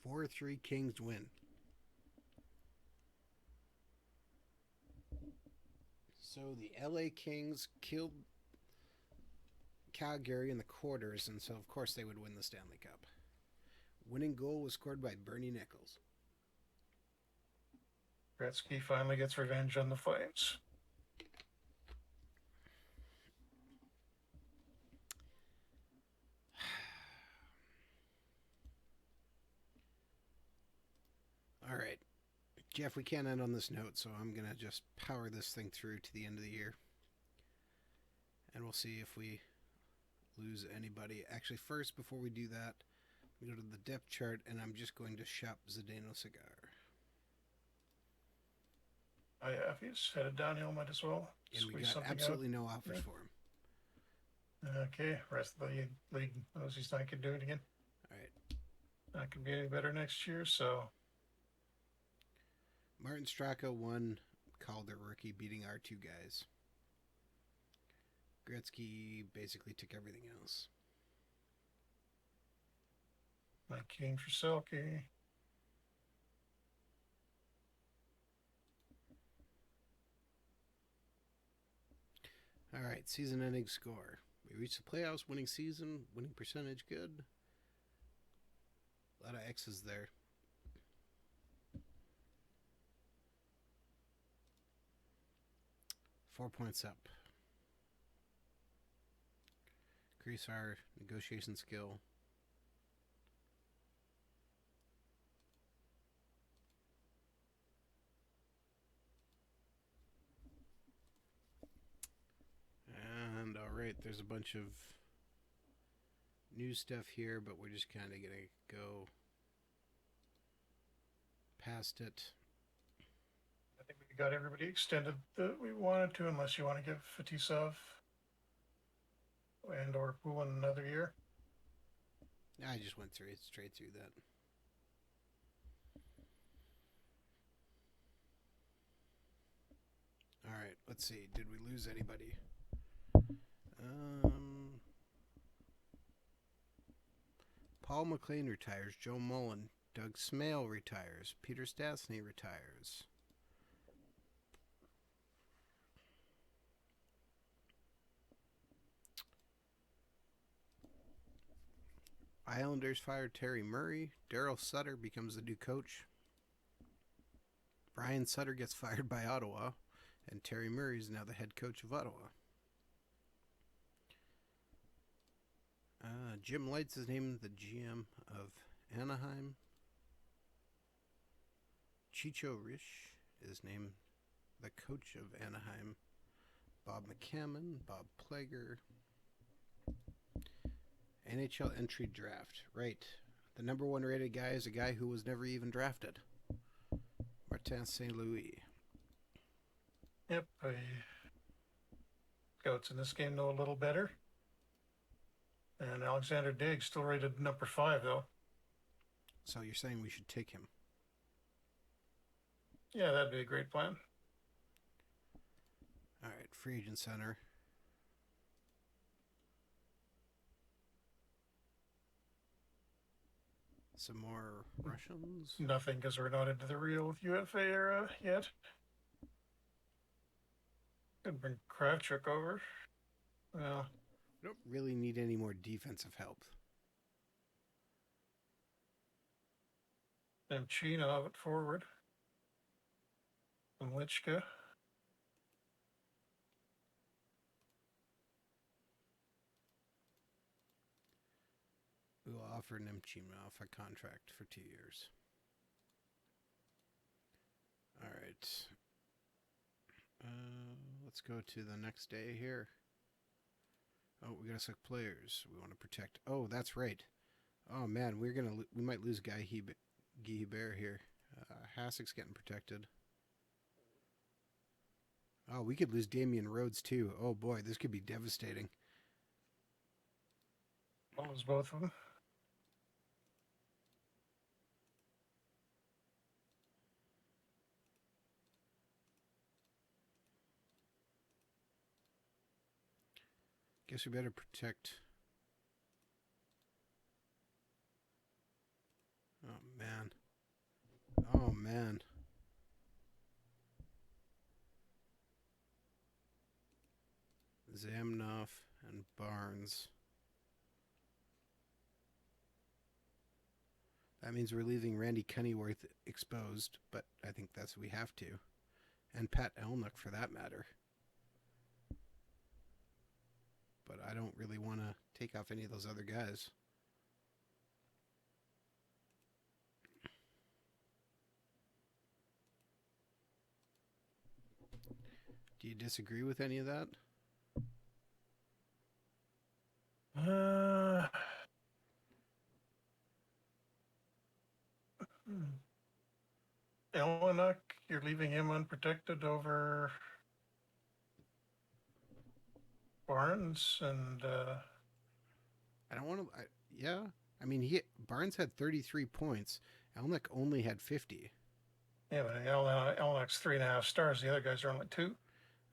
Four 4-3 Kings win. So the LA Kings killed Calgary in the quarters, and so of course they would win the Stanley Cup. Winning goal was scored by Bernie Nichols. Gretzky finally gets revenge on the Flames. All right. Jeff, we can't end on this note, so I'm going to just power this thing through to the end of the year. And we'll see if we lose anybody. Actually, first, before we do that, we go to the depth chart, and I'm just going to shop Zdeno Cigar. Oh, yeah, if he's headed downhill, might as well. And we got absolutely no offers for him. Okay, rest of the league knows he's not going to do it again. All right. Not going to be any better next year, so. Martin Straka won Calder rookie, beating our two guys. Gretzky basically took everything else. Mike King for Selke. All right, season-ending score. We reached the playoffs, winning season, winning percentage good. A lot of X's there. Four points up. Increase our negotiation skill. And all right, there's a bunch of new stuff here, but we're just kind of going to go past it. I think we got everybody extended that we wanted to, unless you want to give Fetisov and or Poulin another year. I just went straight through that. All right, let's see. Did we lose anybody? Paul McLean retires. Joe Mullen Doug Smale retires. Peter Stastny retires. Islanders fired Terry Murray. Daryl Sutter becomes the new coach. Brian Sutter gets fired by Ottawa, and Terry Murray is now the head coach of Ottawa. Jim Lights is named the GM of Anaheim. Chicho Risch is named the coach of Anaheim. Bob McCammon, Bob Plager. NHL entry draft. Right. The number one rated guy is a guy who was never even drafted. Martin St. Louis. Yep. Scouts in this game know a little better. And Alexander Diggs still rated number 5, though. So you're saying we should take him? Yeah, that'd be a great plan. All right, free agent center. Some more Russians? Nothing, because we're not into the real UFA era yet. Could bring Kravchuk over. Well, we don't really need any more defensive help. Nemchinov at forward. And Lichka. We will offer Nemchinov a contract for 2 years. All right. Let's go to the next day here. Oh, we gotta select players. We want to protect. Oh, that's right. Oh man, we might lose Guy Hebert here. Hasek's getting protected. Oh, we could lose Damian Rhodes too. Oh boy, this could be devastating. What was both of them? Guess we better protect. Oh man. Oh man. Zamnoff and Barnes. That means we're leaving Randy Cunnyworth exposed, but I think that's what we have to. And Pat Elnuck for that matter. But I don't really want to take off any of those other guys. Do you disagree with any of that? Elnuck, you're leaving him unprotected over Barnes and I don't want to. Yeah, I mean, Barnes had 33 points. Elnuck only had 50. Yeah, but Elnuck's 3.5 stars. The other guys are only 2.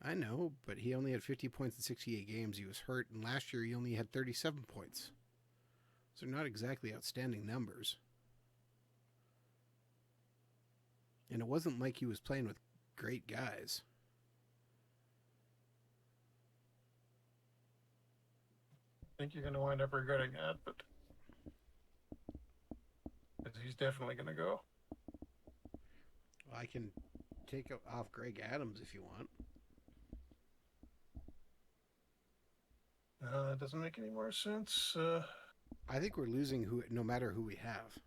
I know, but he only had 50 points in 68 games. He was hurt, and last year he only had 37 points. So not exactly outstanding numbers. And it wasn't like he was playing with great guys. I think you're going to wind up regretting that, but he's definitely going to go. Well, I can take off Greg Adams if you want. That doesn't make any more sense. I think we're losing no matter who we have.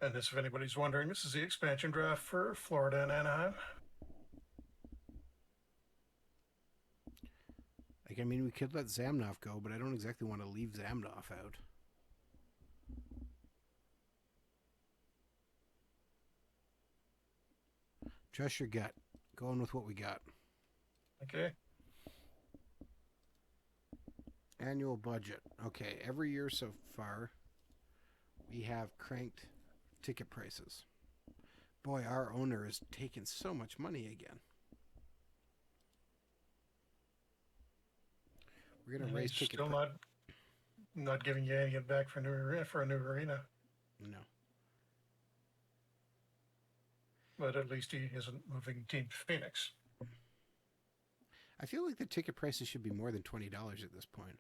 And this, if anybody's wondering, this is the expansion draft for Florida and Anaheim. I mean, we could let Zamnoff go, but I don't exactly want to leave Zamnoff out. Trust your gut. Going with what we got. Okay. Annual budget. Okay, every year so far, we have cranked ticket prices. Boy, our owner is taking so much money again. We're going to raise ticket. Still not giving you any back for a new arena. No. But at least he isn't moving Team Phoenix. I feel like the ticket prices should be more than $20 at this point.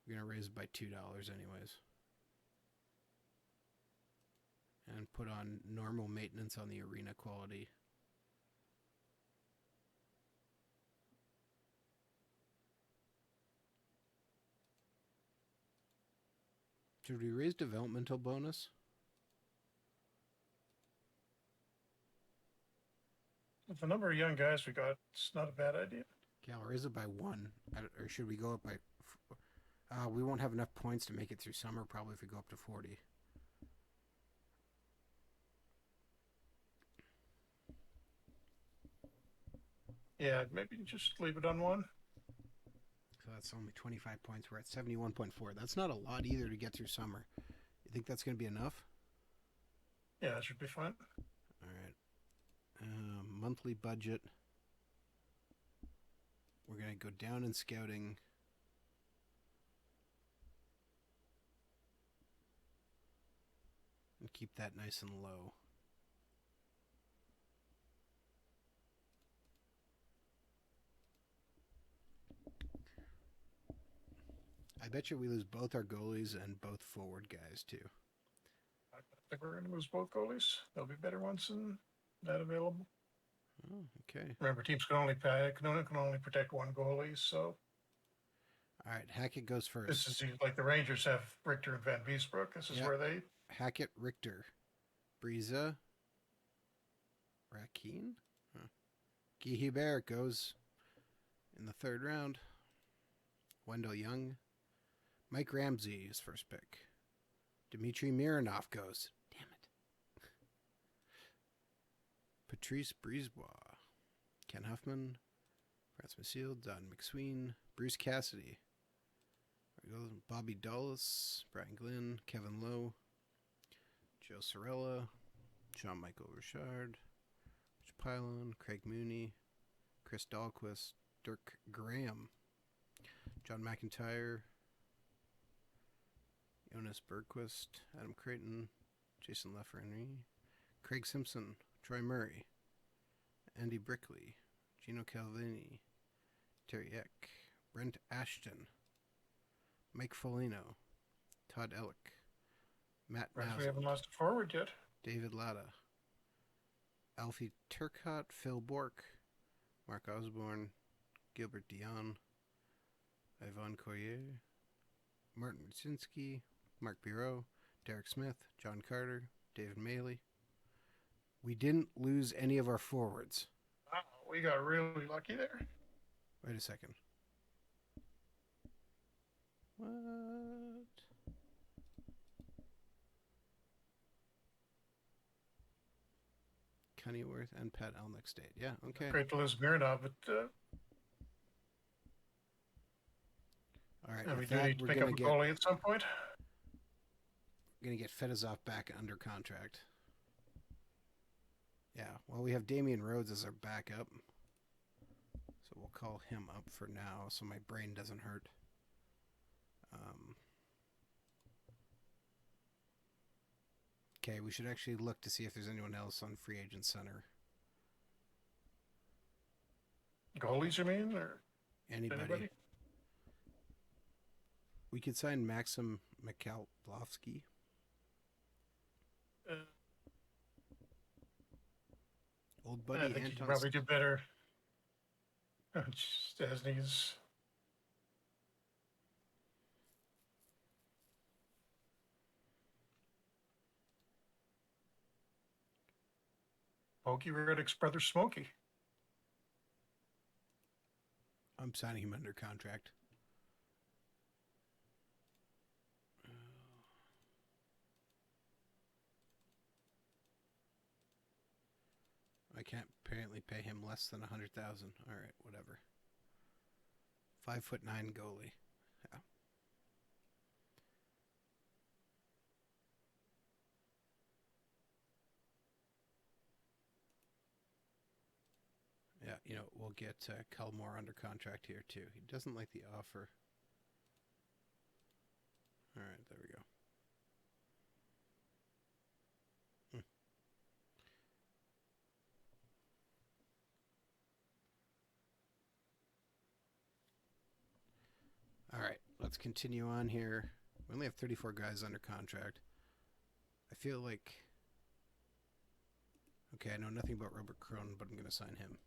We're going to raise it by $2 anyways. And put on normal maintenance on the arena quality. Should we raise developmental bonus? With the number of young guys we got, it's not a bad idea. Okay, I'll raise it by 1. Or should we go up by... we won't have enough points to make it through summer, probably, if we go up to 40. Yeah, maybe just leave it on 1. So that's only 25 points. We're at 71.4. That's not a lot either to get through summer. You think that's going to be enough? Yeah, that should be fine. All right. Monthly budget. We're going to go down in scouting. And keep that nice and low. I bet you we lose both our goalies and both forward guys, too. I think we're going to lose both goalies. There'll be better ones than that available. Oh, okay. Remember, teams can only protect one goalie, so... All right, Hackett goes first. This is like the Rangers have Richter and Van Beesbrook. This is where they... Hackett, Richter, Briza, Rakeen? Huh. Guy Hubert goes in the 3rd round. Wendell Young. Mike Ramsey is first pick. Dmitry Mironov goes. Damn it. Patrice Brisebois. Ken Huffman. Franz Maciel. Don McSween. Bruce Cassidy. There goes Bobby Dulles. Brian Glynn. Kevin Lowe. Joe Sorella. Jean-Michael Richard. Rich Pylon. Craig Mooney. Chris Dahlquist. Dirk Graham. John McIntyre, Jonas Bergquist, Adam Creighton, Jason Lafreniere, Craig Simpson, Troy Murray, Andy Brickley, Gino Calvini, Terry Eck, Brent Ashton, Mike Foligno, Todd Ellick, Matt We haven't lost a forward yet. David Latta, Alfie Turcotte, Phil Bork, Mark Osborne, Gilbert Dion, Ivan Coyer, Martin Rudzinski, Mark Bureau, Derek Smith, John Carter, David Maley. We didn't lose any of our forwards. Wow, we got really lucky there. Wait a second. What? Cunnyworth and Pat Elnick stayed. Yeah, okay. Great to lose Mironov, but... All right. And we do need to pick up a goalie at some point. We're going to get Fedosov back under contract. Yeah. Well, we have Damian Rhodes as our backup. So we'll call him up for now so my brain doesn't hurt. Okay, we should actually look to see if there's anyone else on free agent center. Goalies, you mean? Or anybody? We could sign Maxim Mikhalovsky. Old buddy I think Anton. he probably do better. Stasny's. Pokey Reddick's brother Smokey. I'm signing him under contract. I can't apparently pay him less than $100,000. All right, whatever. 5'9" goalie. Yeah. Yeah, we'll get Culmore under contract here too. He doesn't like the offer. All right, there we go. All right, let's continue on here. We only have 34 guys under contract. I feel like... Okay, I know nothing about Robert Crone, but I'm going to sign him.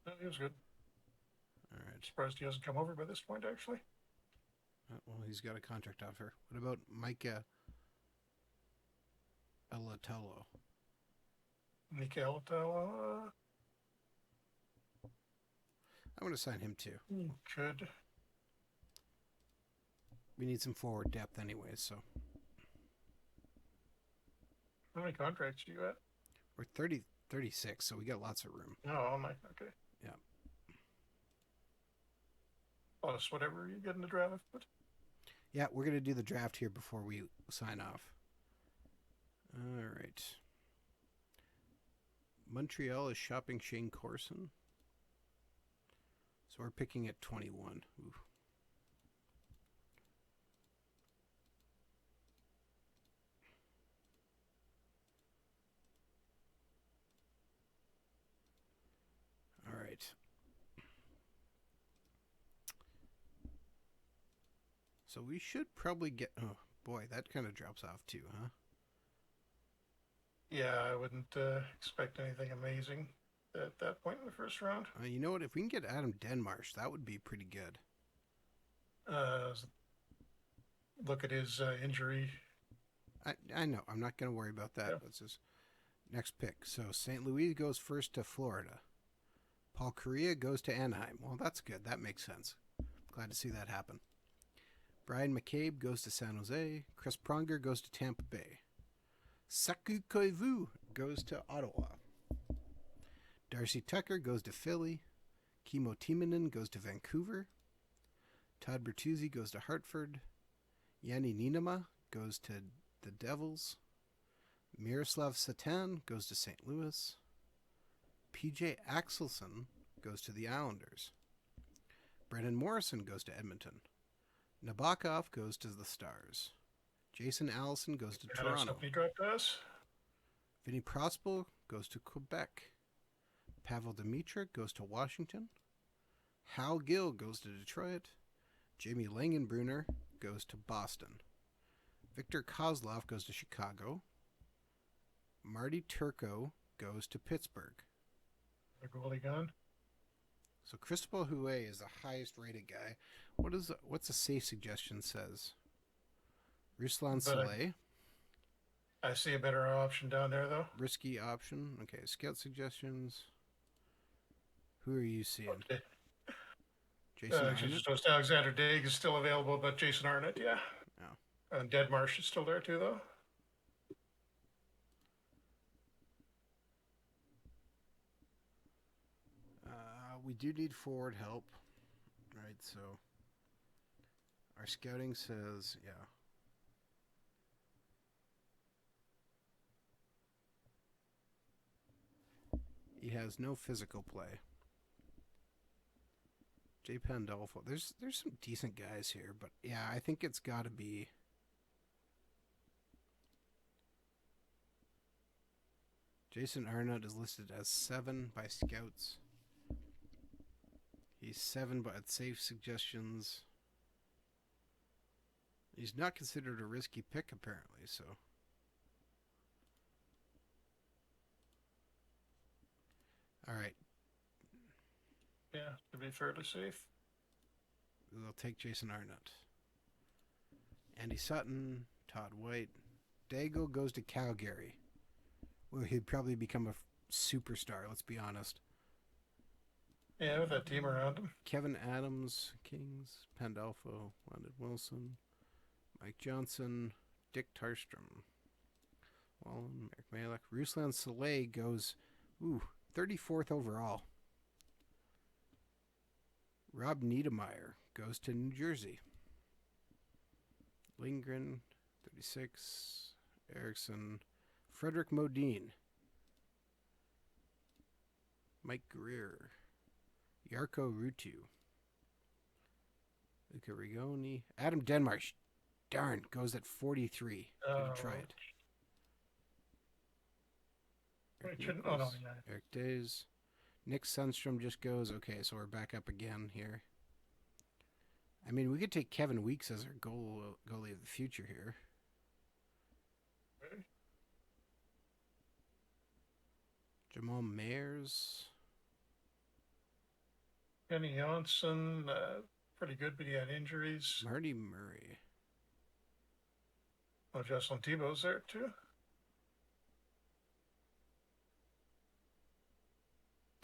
No, he was good. All right. Surprised he hasn't come over by this point, actually. Well, he's got a contract offer. What about Micah Alatello? Mika Alatello? I'm going to sign him too. Could. We need some forward depth anyways, so... How many contracts do you at? We're 36, so we got lots of room. Oh, my. Okay. Yeah. Plus whatever you get in the draft. But... Yeah, we're going to do the draft here before we sign off. All right. Montreal is shopping Shane Corson. So we're picking at 21. Ooh. All right. So we should probably get... Oh, boy, that kind of drops off too, huh? Yeah, I wouldn't expect anything amazing at that point in the first round. You know what? If we can get Adam Denmarsh, that would be pretty good. Look at his injury. I know. I'm not going to worry about that. Yeah. Let's just... Next pick. So St. Louis goes first to Florida. Paul Correa goes to Anaheim. Well, that's good. That makes sense. Glad to see that happen. Brian McCabe goes to San Jose. Chris Pronger goes to Tampa Bay. Saku Koivu goes to Ottawa. Darcy Tucker goes to Philly. Kimmo Timonen goes to Vancouver. Todd Bertuzzi goes to Hartford. Yanni Niinema goes to the Devils. Miroslav Satan goes to St. Louis. PJ Axelson goes to the Islanders. Brendan Morrison goes to Edmonton. Nabokov goes to the Stars. Jason Allison goes to Toronto. Somebody dropped us. Vinny Prospel goes to Quebec. Pavel Demitra goes to Washington. Hal Gill goes to Detroit. Jamie Langenbrunner goes to Boston. Victor Kozlov goes to Chicago. Marty Turco goes to Pittsburgh. The goalie gone. So Cristobal Huet is the highest rated guy. What's a safe suggestion says? Ruslan Saleh. I see a better option down there though. Risky option. Okay, scout suggestions. Who are you seeing? Okay. Jason Arnott? Just Alexander Daig is still available, but Jason Arnott, yeah. Oh. And Deadmarsh is still there too though. We do need forward help. Right, so our scouting says, yeah. He has no physical play. Jay Pandolfo. There's some decent guys here, but yeah, I think it's got to be Jason Arnott is listed as 7 by scouts. He's 7 by safe suggestions. He's not considered a risky pick, apparently, so. All right. Yeah, to be fairly safe. They'll take Jason Arnott. Andy Sutton, Todd White. Daigle goes to Calgary. Well, he'd probably become a superstar, let's be honest. Yeah, with that team around him. Kevin Adams, Kings, Pandolfo, London Wilson, Mike Johnson, Dick Tarstrom, Wallen, Merrick Malek. Ruslan Saleh goes, 34th overall. Rob Niedermeyer goes to New Jersey. Lindgren, 36. Erickson. Frederick Modine. Mike Greer. Yarko Rutu. Luca Rigoni. Adam Denmark. Darn, goes at 43. Should have tried. Oh, no, yeah. Eric Days. Nick Sundstrom just goes. Okay, so we're back up again here. I mean, we could take Kevin Weeks as our goalie of the future here. Okay. Jamal Mayers. Kenny Johnson, pretty good, but he had injuries. Marty Murray. Oh, Jocelyn Thibault's there too.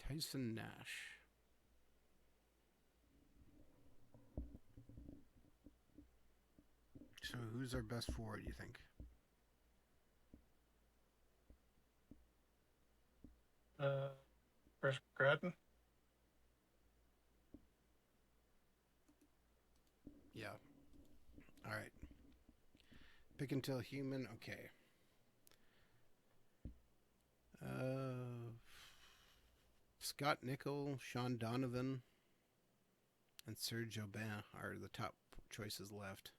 Tyson Nash. So who's our best forward, you think? Chris Gratton. Yeah. All right. Pick until human. Okay. Scott Nickel, Sean Donovan, and Serge Aubin are the top choices left.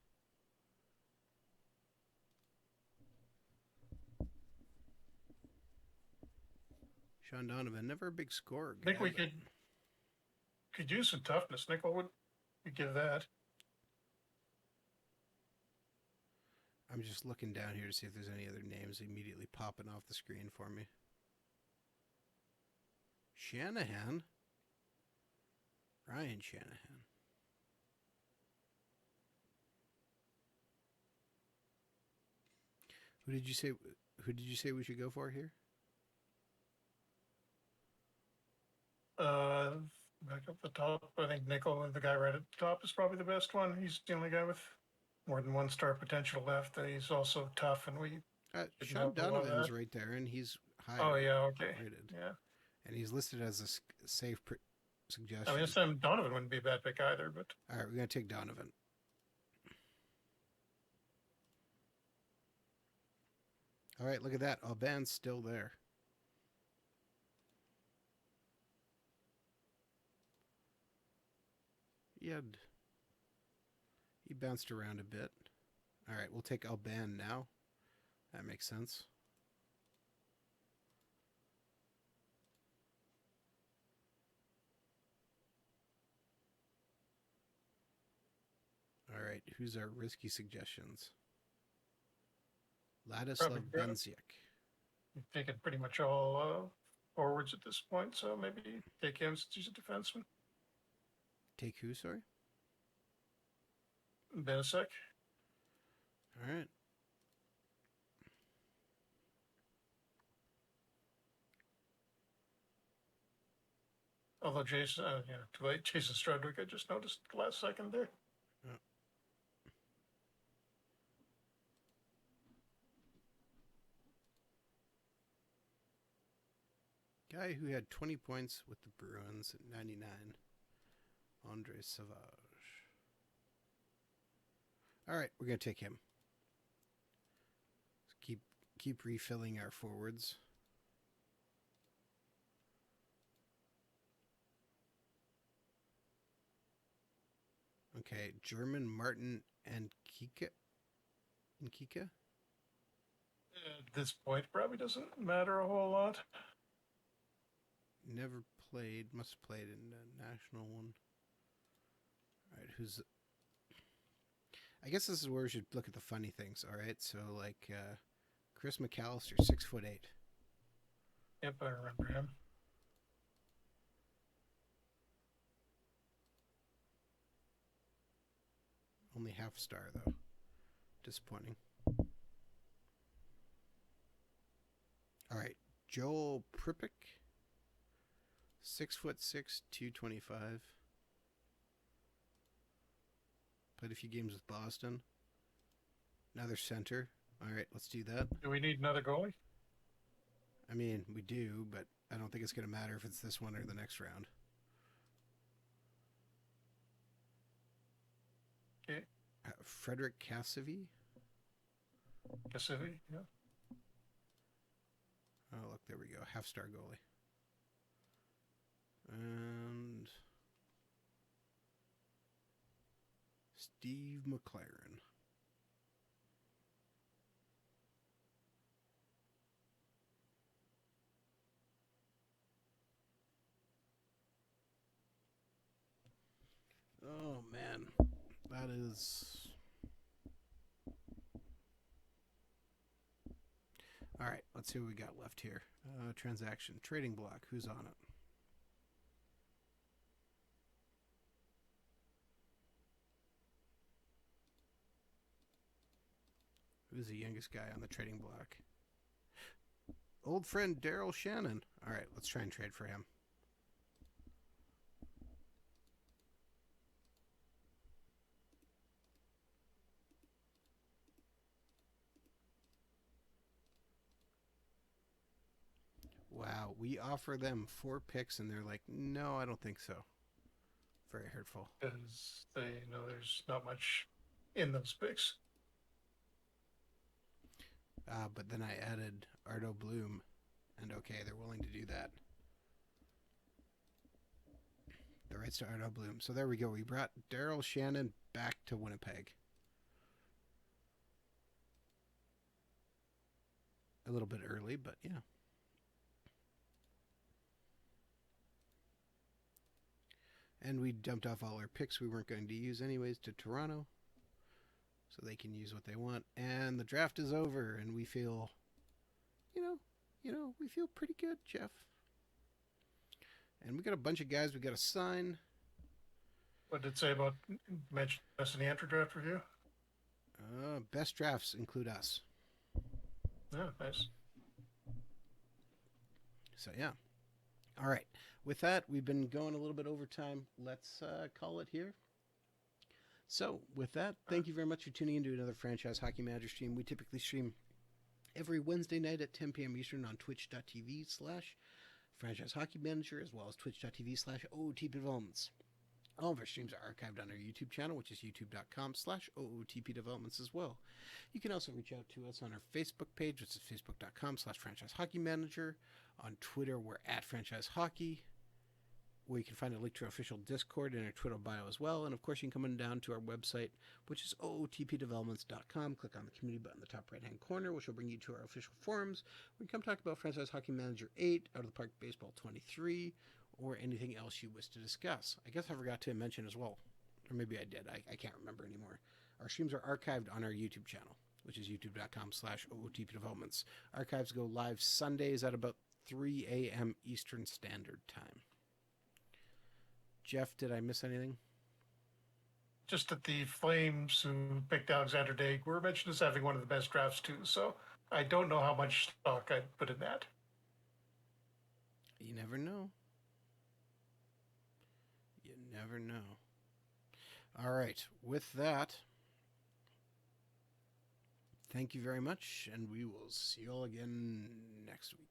Sean Donovan, never a big scorer. I think we could use some toughness. Nickel would give that. I'm just looking down here to see if there's any other names immediately popping off the screen for me. Shanahan. Ryan Shanahan. Who did you say we should go for here? Back up the top, I think Nickel, the guy right at the top, is probably the best one. He's the only guy with more than one star potential left. He's also tough, and we. Sean Donovan's right there, and he's high. Oh yeah, okay. Rated. Yeah. And he's listed as a safe suggestion. I mean, this time Donovan wouldn't be a bad pick either, but. All right, we're gonna take Donovan. All right, look at that. Aubin's still there. He bounced around a bit. All right, we'll take Aubin now. That makes sense. All right, who's our risky suggestions? Ladislav Benziak. You've taken pretty much all forwards at this point, so maybe take him since he's a defenseman. Take who, sorry? Benziak. All right. Although Jason, too late. Jason Strudwick, I just noticed the last second there. Yeah. Guy who had 20 points with the Bruins at 99, Andre Savage. All right, we're going to take him. Keep refilling our forwards. Okay, German Martin and Kika. At this point, probably doesn't matter a whole lot. Never played. Must have played in the national one. All right, who's... I guess this is where we should look at the funny things, all right? So, like, Chris McAllister, 6'8". Yep, I remember him. Only half star, though. Disappointing. All right, Joel Pripik, 6'6", 225. Played a few games with Boston. Another center. All right, let's do that. Do we need another goalie? I mean, we do, but I don't think it's going to matter if it's this one or the next round. Okay. Frederick Cassavy. Cassavy, yeah. Oh, look, there we go. Half-star goalie. And Steve McLaren. Oh, man. That is... All right, let's see what we got left here. Transaction. Trading block. Who's on it? Who's the youngest guy on the trading block? Old friend Daryl Shannon. All right, let's try and trade for him. Wow, we offer them 4 picks and they're like, no, I don't think so. Very hurtful. Because they know there's not much in those picks. But then I added Ardo Bloom, and okay, they're willing to do that. The rights to Ardo Bloom. So there we go. We brought Daryl Shannon back to Winnipeg. A little bit early, but yeah. And we dumped off all our picks we weren't going to use anyways to Toronto. So they can use what they want. And the draft is over, and we feel, we feel pretty good, Jeff. And we got a bunch of guys we got to sign. What did it say about mention us in the entry draft review? Best drafts include us. Yeah, nice. So, yeah. All right. With that, we've been going a little bit over time. Let's call it here. So, with that, thank you very much for tuning in to another Franchise Hockey Manager stream. We typically stream every Wednesday night at 10 p.m. Eastern on twitch.tv/Franchise Hockey Manager, as well as twitch.tv/OOTP Developments. All of our streams are archived on our YouTube channel, which is youtube.com/OOTP Developments as well. You can also reach out to us on our Facebook page, which is facebook.com/Franchise Hockey Manager. On Twitter, we're at Franchise Hockey, where you can find a link to our official Discord in our Twitter bio as well. And of course, you can come on down to our website, which is ootpdevelopments.com. Click on the community button in the top right-hand corner, which will bring you to our official forums, where you can come talk about Franchise Hockey Manager 8, Out of the Park Baseball 23, or anything else you wish to discuss. I guess I forgot to mention as well, or maybe I did. I can't remember anymore. Our streams are archived on our YouTube channel, which is youtube.com/OOTP Developments. Archives go live Sundays at about 3 a.m. Eastern Standard Time. Jeff, did I miss anything? Just that the Flames, who picked Alexander Daig, were mentioned as having one of the best drafts too. So I don't know how much stock I'd put in that. You never know. You never know. All right. With that, thank you very much, and we will see you all again next week.